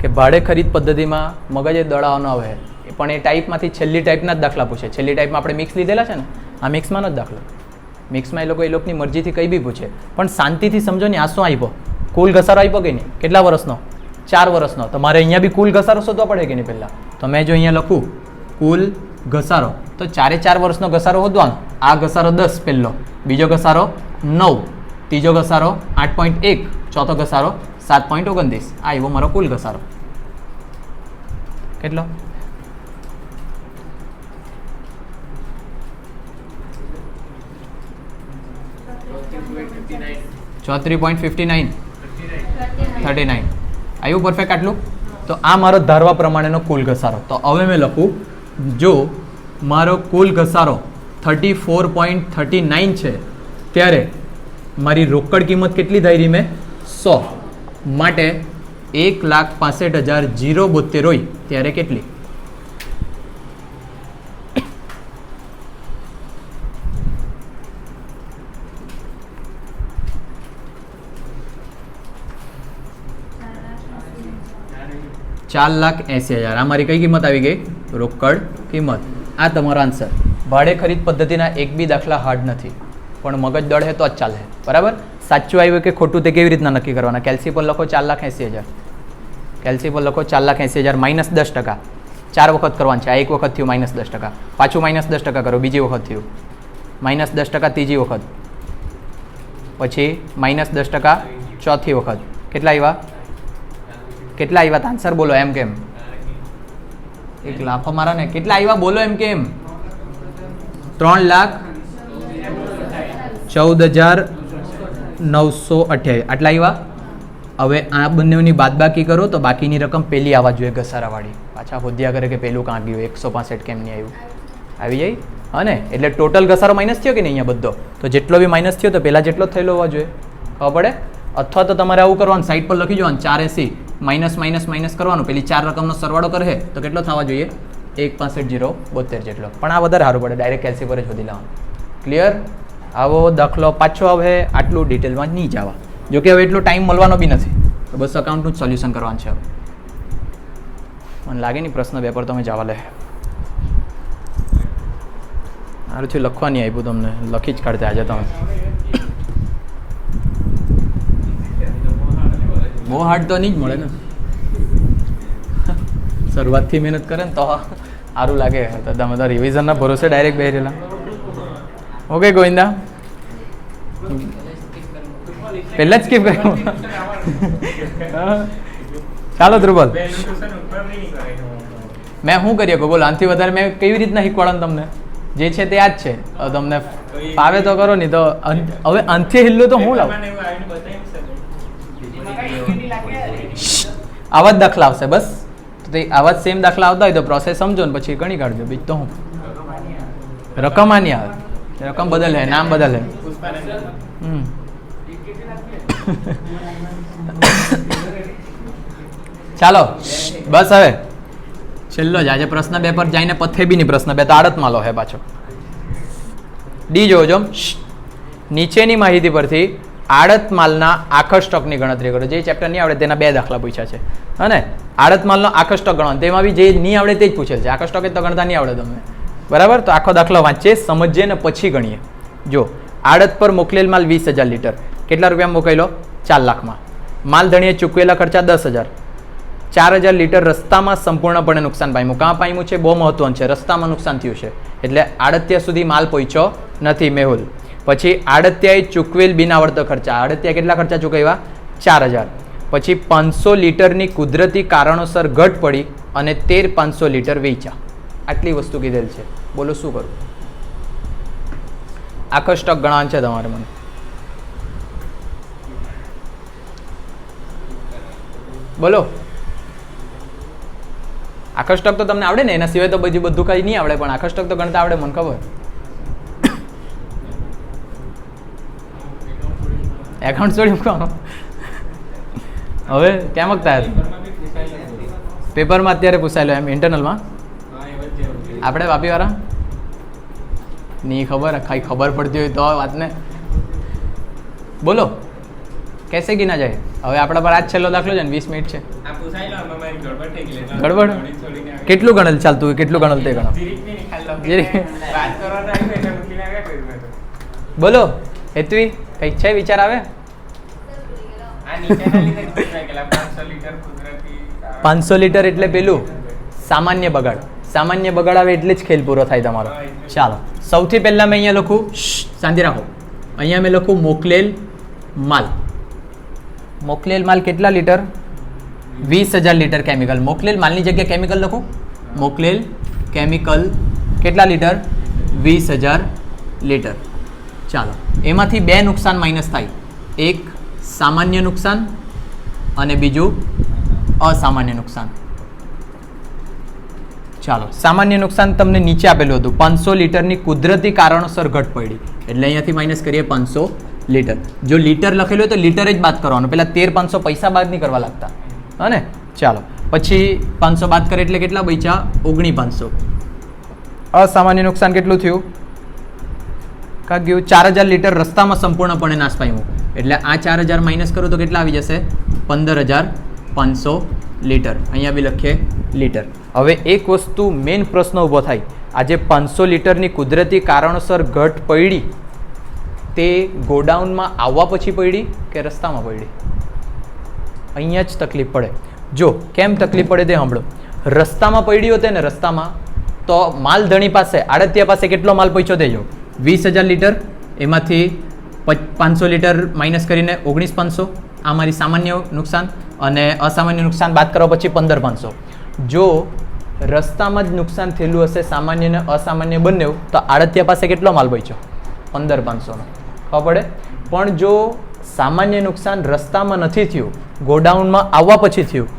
કે ભાડે ખરીદ પદ્ધતિમાં મગજે દડાવ ન આવે, પણ એ ટાઈપમાંથી છેલ્લી ટાઈપના જ દાખલા પૂછે. છેલ્લી ટાઈપમાં આપણે મિક્સ લીધેલા છે ને, આ મિક્સમાંનો જ દાખલો. મિક્સમાં એ લોકોની મરજીથી કંઈ બી પૂછે, પણ શાંતિથી સમજો ને. આ શું આપ્યો? કુલ ઘસારો આપ્યો કે નહીં? કેટલા વર્ષનો? 4 વર્ષનો. તો મારે અહીંયા બી કુલ ઘસારો શોધવા પડે કે નહીં પહેલાં? તો મેં જો અહીંયા લખું કુલ ઘસારો, તો 4 વર્ષનો ઘસારો શોધવાનો. આ ઘસારો 10 પહેલો, બીજો ઘસારો 9, ત્રીજો ઘસારો 8.1, ચોથો ઘસારો 7.29. આ એવો મારો કુલ ઘસારો. કેટલો? 34.59 39. આવ્યું પરફેક્ટ આટલું? તો આ મારો ધારવા પ્રમાણેનો કુલ ઘસારો. તો હવે મેં લખું, જો મારો કુલ ઘસારો 34.39 છે, ત્યારે મારી રોકડ કિંમત કેટલી ધારી મેં? 100. માટે 1,65,072 હોય ત્યારે કેટલી? ₹4,80,000. આ મારી કઈ કિંમત આવી ગઈ? રોકડ કિંમત. આ તમારો આન્સર. ભાડે ખરીદ પદ્ધતિના એક બી દાખલા હાર્ડ નથી, પણ મગજ દળે તો જ ચાલે. બરાબર? સાચું આવ્યું કે ખોટું તે કેવી રીતના નક્કી કરવાના? કેલ્સી પર લખો 4,80,000. કેલ્સી પર લખો 4,80,000 -10%. 4 વખત કરવાનું છે. આ એક વખત થયું -10%, પાછું -10% કરો, બીજી વખત થયું -10%, ત્રીજી વખત, પછી -10% ચોથી વખત. કેટલા આવ્યા? કેટલા આવ્યા? આન્સર બોલો એમ કેમ? એક લાફો મારા ને. કેટલા આવ્યા બોલો એમ કેમ? 3,14,928. આટલા આવ્યા. હવે આ બંનેની બાદબાકી કરો તો બાકીની રકમ પેલી આવવા જોઈએ ઘસારાવાળી. પાછા હોદ્યા કરે કે પેલું કાં ગયું, 165 કેમ નહીં આવ્યું? આવી જાય હા ને? એટલે ટોટલ ઘસારો માઇનસ થયો કે નહીં અહીંયા બધો? તો જેટલો બી માઇનસ થયો તો પહેલાં જેટલો થયેલો હોવા જોઈએ. ખબર પડે? અથવા તો તમારે આવું કરવાનું, સાઈડ પર લખી જવાનું 480 માઇનસ કરવાનું. પેલી 4 રકમનો સરવાળો કરે તો કેટલો થવા જોઈએ? 1,65,072 જેટલો. પણ આ વધારે સારું પડે, ડાયરેક્ટ કેલ્સી પર જ શોધી લેવાનું. ક્લિયર? આવો દાખલો પાછો હવે આટલું ડિટેલમાં નહીં જવા. જોકે હવે એટલો ટાઈમ મળવાનો બી નથી, તો બસ અકાઉન્ટનું જ સોલ્યુશન કરવાનું છે હવે. મને લાગે નહીં પ્રશ્ન પેપર તમે જવા લે. સારું છે, લખવા નહીં આપ્યું તમને, લખી જ કાઢતા આજે તમે. બહુ હાર્ડ તો નહીં જ મળે ને. શરૂઆતથી મહેનત કરે ને તો સારું લાગે. તો તમે તો રિવિઝનના ભરોસે ડાયરેક્ટ બેસેલા. ઓકે ગોવિંદા, પહેલા જ સ્કીપ કર્યું. ચાલો ધ્રુવલ, મેં શું કરીએ કહો બોલો? આનાથી વધારે મેં કેવી રીતના શીખવાડવાનું તમને? જે છે તે આ જ છે. તમને ફાવે તો કરો, નહીં તો હવે આનાથી હિલ્લું તો હું લાવું. આવા જ દાખલા આવશે બસ. તો આવા જ સેમ દાખલા આવતા હોય તો પ્રોસેસ સમજો ને પછી ગણી કાઢજો. બીજ તો હું રકમ આની આવે, રકમ બદલે, નામ બદલે. ચાલો બસ હવે છેલ્લો જ. આજે પ્રશ્ન 2 પર જઈને પથે બી નહીં. પ્રશ્ન 2 તો આડતમાં લો હે પાછો. ડી જોજો. નીચેની માહિતી પરથી આડત માલના આખા સ્ટોકની ગણતરી કરો. જે ચેપ્ટર નહીં આવડે તેના 2 દાખલા પૂછ્યા છે. અને આડત માલનો આખો સ્ટોક ગણવાનો, તેમાં બી જે નહીં આવડે તે જ પૂછેલ છે. આખો સ્ટોક તો ગણતા નહીં આવડે તમને. બરાબર? તો આખો દાખલો વાંચીએ, સમજીએ ને પછી ગણીએ. જો આડત પર મોકલેલ માલ 20,000 લીટર. કેટલા રૂપિયા મોકલેલો? 4 લાખમાં. માલ ધણીએ ચૂકવેલા ખર્ચા 10,000. 4,000 લીટર રસ્તામાં સંપૂર્ણપણે નુકસાન પામ્યું. કાં પામ્યું છે? બહુ મહત્વનું છે. રસ્તામાં નુકસાન થયું છે, એટલે આડતિયા સુધી માલ પહોંચ્યો નથી. મેહુલ. પછી આડતિયાએ ચૂકવેલ બિનાવડતો ખર્ચા. આડતિયા કેટલા ખર્ચા ચૂકવ્યા? 4,000. પછી 500 લીટરની કુદરતી કારણોસર ઘટ પડી અને 13,500 લીટર વેચ્યા. આટલી વસ્તુ કીધેલ છે. બોલો શું કરું? આખો સ્ટોક ગણવાનો છે તમારે. મને બોલો. આખો સ્ટોક તો તમને આવડે ને? એના સિવાય તો બધું કઈ નહીં આવડે, પણ આખો સ્ટોક તો ગણતા આવડે, મને ખબર. એકાઉન્ટ છોડી મૂકવાનો હવે કેમ મગતા? પેપરમાં અત્યારે પૂછાયેલો એમ ઇન્ટરનલમાં આપણે વાપીવાળા નહીં ખબર ખાઈ ખબર પડતી હોય તો વાતને બોલો કેસે ગીના જાય હવે આપણા પર આજ છેલ્લો દાખલો છે ને 20 મિનિટ છે ગડબડ કેટલું ગણેલ ચાલતું હોય કેટલું ગણેલ તે ગણો બોલો હેતવી કઈ છે વિચાર આવે 500 લીટર એટલે પેલું સામાન્ય બગાડ આવે એટલે જ ખેલ પૂરો થાય તમારો ચાલો સૌથી પહેલા મેં અહીંયા લખું શાંતિ રાખો અહીંયા મેં લખું મોકલેલ માલ કેટલા લીટર 20,000 લીટર કેમિકલ મોકલેલ માલની જગ્યાએ કેમિકલ લખું મોકલેલ કેમિકલ કેટલા લીટર 20,000 લીટર ચાલો એમાંથી બે નુકસાન માઇનસ થાય એક સામાન્ય નુકસાન અને બીજું અસામાન્ય નુકસાન ચાલો સામાન્ય નુકસાન તમને નીચે આપેલું હતું 500 લીટરની કુદરતી કારણોસર ઘટ પડી એટલે અહીંયાથી માઇનસ કરીએ 500 લીટર જો લીટર લખેલું હોય તો લીટર જ બાદ કરવાનું પેલા 13,500 પૈસા બાદ નહીં કરવા લાગતા હા ને ચાલો પછી 500 બાદ કરે એટલે કેટલા બચ્યા 19,500 અસામાન્ય નુકસાન કેટલું થયું કા ગયું 4,000 લીટર રસ્તામાં સંપૂર્ણપણે નાશ પામ્યું એટલે આ 4,000 માઇનસ કરો તો કેટલા આવી જશે 15,500 લીટર અહીંયા બી લખીએ લીટર હવે એક વસ્તુ મેઇન પ્રશ્ન ઊભો થાય આજે 500 લીટરની કુદરતી કારણોસર ઘટ પડી તે ગોડાઉનમાં આવવા પછી પડી કે રસ્તામાં પડી અહીંયા જ તકલીફ પડે જો કેમ તકલીફ પડે તે સાંભળો રસ્તામાં પડી હોતે ને રસ્તામાં તો માલ ધણી પાસે આડતિયા પાસે કેટલો માલ પહોંચ્યો દેજો 20,000 લીટર એમાંથી 500 લીટર માઇનસ કરીને 19,500 આ મારી સામાન્ય નુકસાન અને અસામાન્ય નુકસાન બાદ કરવા પછી 15,500 જો રસ્તામાં જ નુકસાન થયેલું હશે સામાન્ય અને અસામાન્ય બંને તો આડતિયા પાસે કેટલો માલ બચ્યો 15,500નો ખબર પડે પણ જો સામાન્ય નુકસાન રસ્તામાં નથી થયું ગોડાઉનમાં આવવા પછી થયું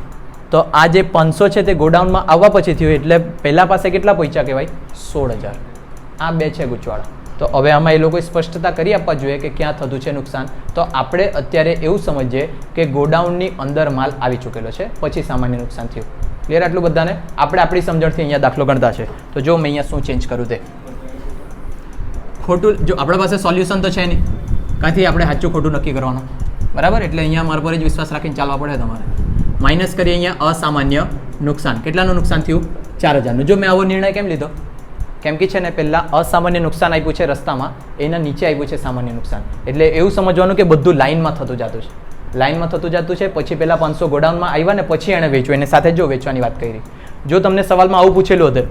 તો આ જે 500 છે તે ગોડાઉનમાં આવવા પછી થયું એટલે પહેલા પાસે કેટલા પૈસા કહેવાય 16,000 આ બે છે ગૂંચવાડા તો હવે આમાં એ લોકોએ સ્પષ્ટતા કરી આપવા જોઈએ કે ક્યાં થતું છે નુકસાન તો આપણે અત્યારે એવું સમજીએ કે ગોડાઉનની અંદર માલ આવી ચૂકેલો છે પછી સામાન્ય નુકસાન થયું ક્લિયર આટલું બધાને આપણે આપણી સમજણથી અહીંયા દાખલો ગણતા છે તો જો મેં અહીંયા શું ચેન્જ કરું તે ખોટું જો આપણા પાસે સોલ્યુશન તો છે નહીં કાંથી આપણે સાચું ખોટું નક્કી કરવાનું બરાબર એટલે અહીંયા મારા પર જ વિશ્વાસ રાખીને ચાલવા પડે તમારે માઇનસ કરીએ અહીંયા અસામાન્ય નુકસાન કેટલાનું નુકસાન થયું 4,000નું જો મેં આવો નિર્ણય કેમ લીધો કેમ કે છે ને પહેલાં અસામાન્ય નુકસાન આપ્યું છે રસ્તામાં એના નીચે આવ્યું છે સામાન્ય નુકસાન એટલે એવું સમજવાનું કે બધું લાઇનમાં થતું જતું છે લાઇનમાં થતું જતું છે પછી પહેલાં 500 ગોડાઉનમાં આવ્યા ને પછી એણે વેચવું એને સાથે જો વેચવાની વાત કરી જો તમને સવાલમાં આવું પૂછેલું હતું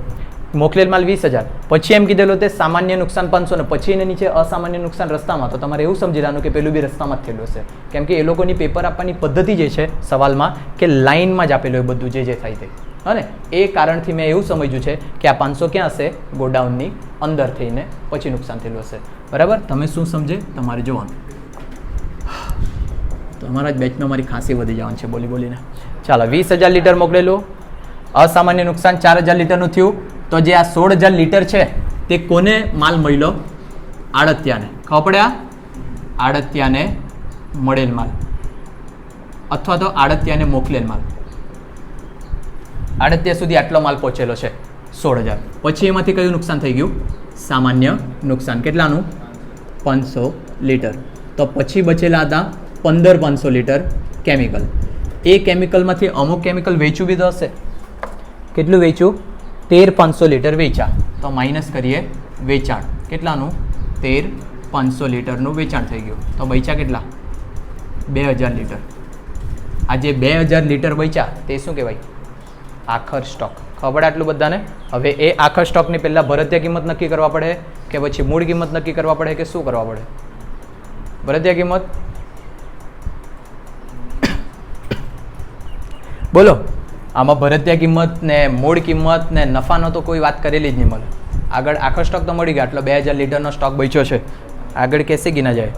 મોકલેલ માલ 20,000 પછી એમ કીધેલું તે સામાન્ય નુકસાન 500 ને પછી એને નીચે અસામાન્ય નુકસાન રસ્તામાં તો તમારે એવું સમજી લેવાનું કે પેલું બી રસ્તામાં જ થયેલું હશે કેમ કે એ લોકોની પેપર આપવાની પદ્ધતિ જે છે સવાલમાં કે લાઇનમાં જ આપેલું હોય બધું જે થાય તે અને એ કારણથી મેં એવું સમજ્યું છે કે આ 500 ક્યાં હશે ગોડાઉનની અંદર થઈને પછી નુકસાન થયેલું હશે બરાબર તમે શું સમજે તમારે જોવાનું તમારા જ બેચમાં મારી ખાંસી વધી જવાની છે બોલીને ચાલો 20,000 લીટર મોકલેલું અસામાન્ય નુકસાન 4,000 લીટરનું થયું તો જે આ 16,000 લીટર છે તે કોને માલ મળ્યો આડતિયાને ખબર પડે આડતિયાને મળેલ માલ અથવા તો આડતિયાને મોકલેલ માલ આડતિયા સુધી આટલો માલ પહોંચેલો છે 16,000 પછી એમાંથી કયું નુકસાન થઈ ગયું સામાન્ય નુકસાન કેટલાનું 500 લીટર તો પછી બચેલા હતા 15,500 લીટર કેમિકલ એ કેમિકલમાંથી અમુક કેમિકલ વેચ્યું બી તો હશે કેટલું વેચ્યું 13,500 લીટર વેચા તો માઇનસ કરીએ વેચાણ કેટલાનું 13,500 લીટરનું વેચાણ થઈ ગયું તો બચ્યા કેટલા 2,000 લીટર આ જે 2,000 લીટર બચ્યા તે શું કહેવાય આખર સ્ટોક ખબર આટલું બધાને હવે એ આખર સ્ટોકની પહેલાં ભરતીય કિંમત નક્કી કરવા પડે કે પછી મૂળ કિંમત નક્કી કરવા પડે કે શું કરવા પડે ભરતીય કિંમત બોલો આમાં ભરતીય કિંમત ને મૂળ કિંમત ને નફાનો તો કોઈ વાત કરેલી જ નહીં મળે આગળ આખો સ્ટોક તો મળી ગયો આટલો 2,000 લીટરનો સ્ટોક બચ્યો છે આગળ કેસે ગીના જાય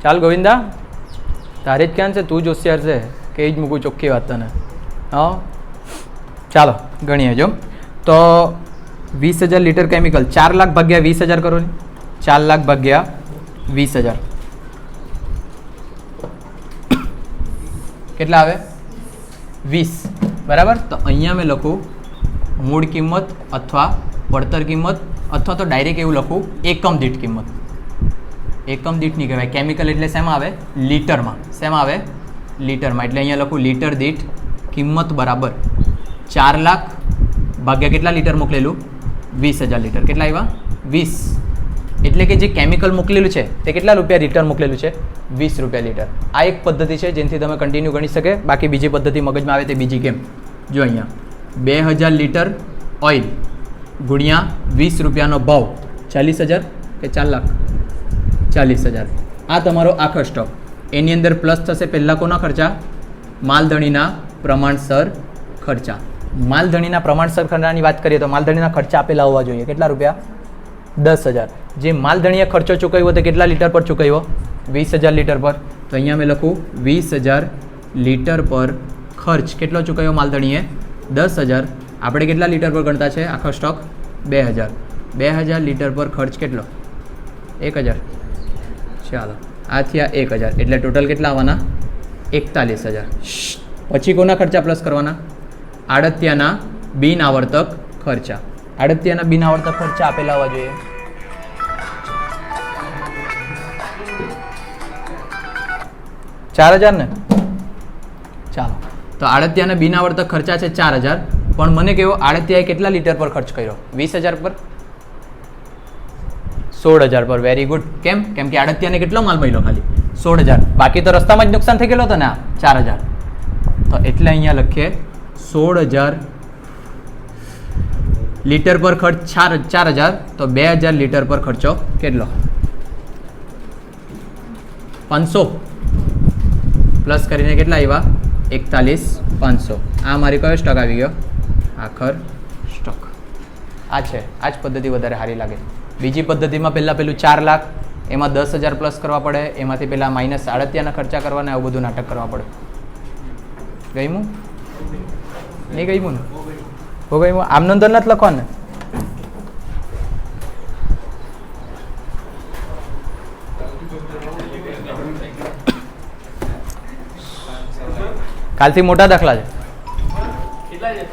ચાલ ગોવિંદા તારે જ ક્યાં છે તું જ હોશિયાર છે કે જ મૂકું ચોખ્ખી વાત તને હા ચાલો ગણીએ જો તો 20,000 લીટર કેમિકલ 4 લાખ ભાગ્યા 20,000 કરો ને 4 લાખ ભાગ્યા 20,000 કેટલા આવે 20 બરાબર તો અહીંયા મેં લખું મૂળ કિંમત અથવા પડતર કિંમત અથવા તો ડાયરેક્ટ એવું લખું એકમ દીઠ કિંમત. એકમ દીઠ નહીં કહેવાય. કેમિકલ એટલે શેમાં આવે? લીટરમાં. શેમાં આવે? લીટરમાં. એટલે અહીંયા લખું લીટર દીઠ કિંમત બરાબર 4 લાખ ભાગ્યા કેટલા લીટર મોકલેલું? 20,000 લીટર. કેટલા આવ્યા? 20. એટલે કે જે કેમિકલ મોકલેલું છે તે કેટલા રૂપિયા લીટર મોકલેલું છે? 20 રૂપિયા લીટર. આ એક પદ્ધતિ છે જેનાથી તમે કન્ટિન્યુ ગણી શકે. બાકી બીજી પદ્ધતિ મગજમાં આવે તે બીજી કેમ? જો અહીંયા 2000 લીટર ઓઇલ ગુણ્યા 20 રૂપિયાનો ભાવ 40,000 કે 4 લાખ? 40,000. આ તમારો આખો સ્ટોક. એની અંદર પ્લસ થશે પહેલાં કોના ખર્ચા? માલધણીના પ્રમાણસર ખર્ચા. માલધણીના પ્રમાણસર ખર્ચાની વાત કરીએ તો માલધણીના ખર્ચા આપેલા હોવા જોઈએ. કેટલા રૂપિયા? 10,000. જે માલધણીએ ખર્ચો ચૂકવ્યો તે કેટલા લીટર પર ચૂકવ્યો? 20,000 લીટર પર. તો અહીંયા મેં લખું 20,000 લીટર પર ખર્ચ કેટલો ચૂકવ્યો માલધણીએ? 10,000. આપણે કેટલા લીટર પર ગણતા છે આખો સ્ટોક? 2,000. 2,000 લીટર પર ખર્ચ કેટલો? 1,000. ચાલો આ થયા 1,000. એટલે ટોટલ કેટલા આવવાના? 41,000. પછી કોના ખર્ચા પ્લસ કરવાના? આડતિયાના બિન આવર્તક ખર્ચા. આડતિયાના બિન આવર્તક ખર્ચા આપેલા હોવા જોઈએ. $4,000 ને? ચાલો તો આડતિયાના બિન આવર્તક ખર્ચા છે 4,000. પણ મને કેવો આડતિયાએ કેટલા લીટર પર ખર્ચ કર્યો? 20,000 પર? 16,000 પર. Very good. કેમ? કેમ કે આડતિયાને કેટલો માલ મળ્યો? ખાલી 16,000. બાકી તો રસ્તામાં જ નુકસાન થઈ ગયેલો હતો ને આ 4,000. તો એટલે અહીંયા લખીએ 16,000 લીટર પર ખર્ચ 4,000. તો 2,000 લીટર પર ખર્ચો કેટલો? 500 પ્લસ કરીને કેટલા આવ્યા? 41,500. આ મારી કયો સ્ટોક આવી ગયો? આખર સ્ટોક. આ છે. આ જ પદ્ધતિ વધારે સારી લાગે. બીજી પદ્ધતિમાં પેલું 4 લાખ એમાં 10,000 પ્લસ કરવા પડે. એમાંથી પહેલાં માઇનસ આડતિયાના ખર્ચા કરવાના આવું બધું નાટક કરવા પડે. ગઈમું? નહીં ગઈમું ને? હો ગઈમું. આમનો અંદર નથી લખવાનું. કાલથી મોટા દાખલા છે. કેટલા છે?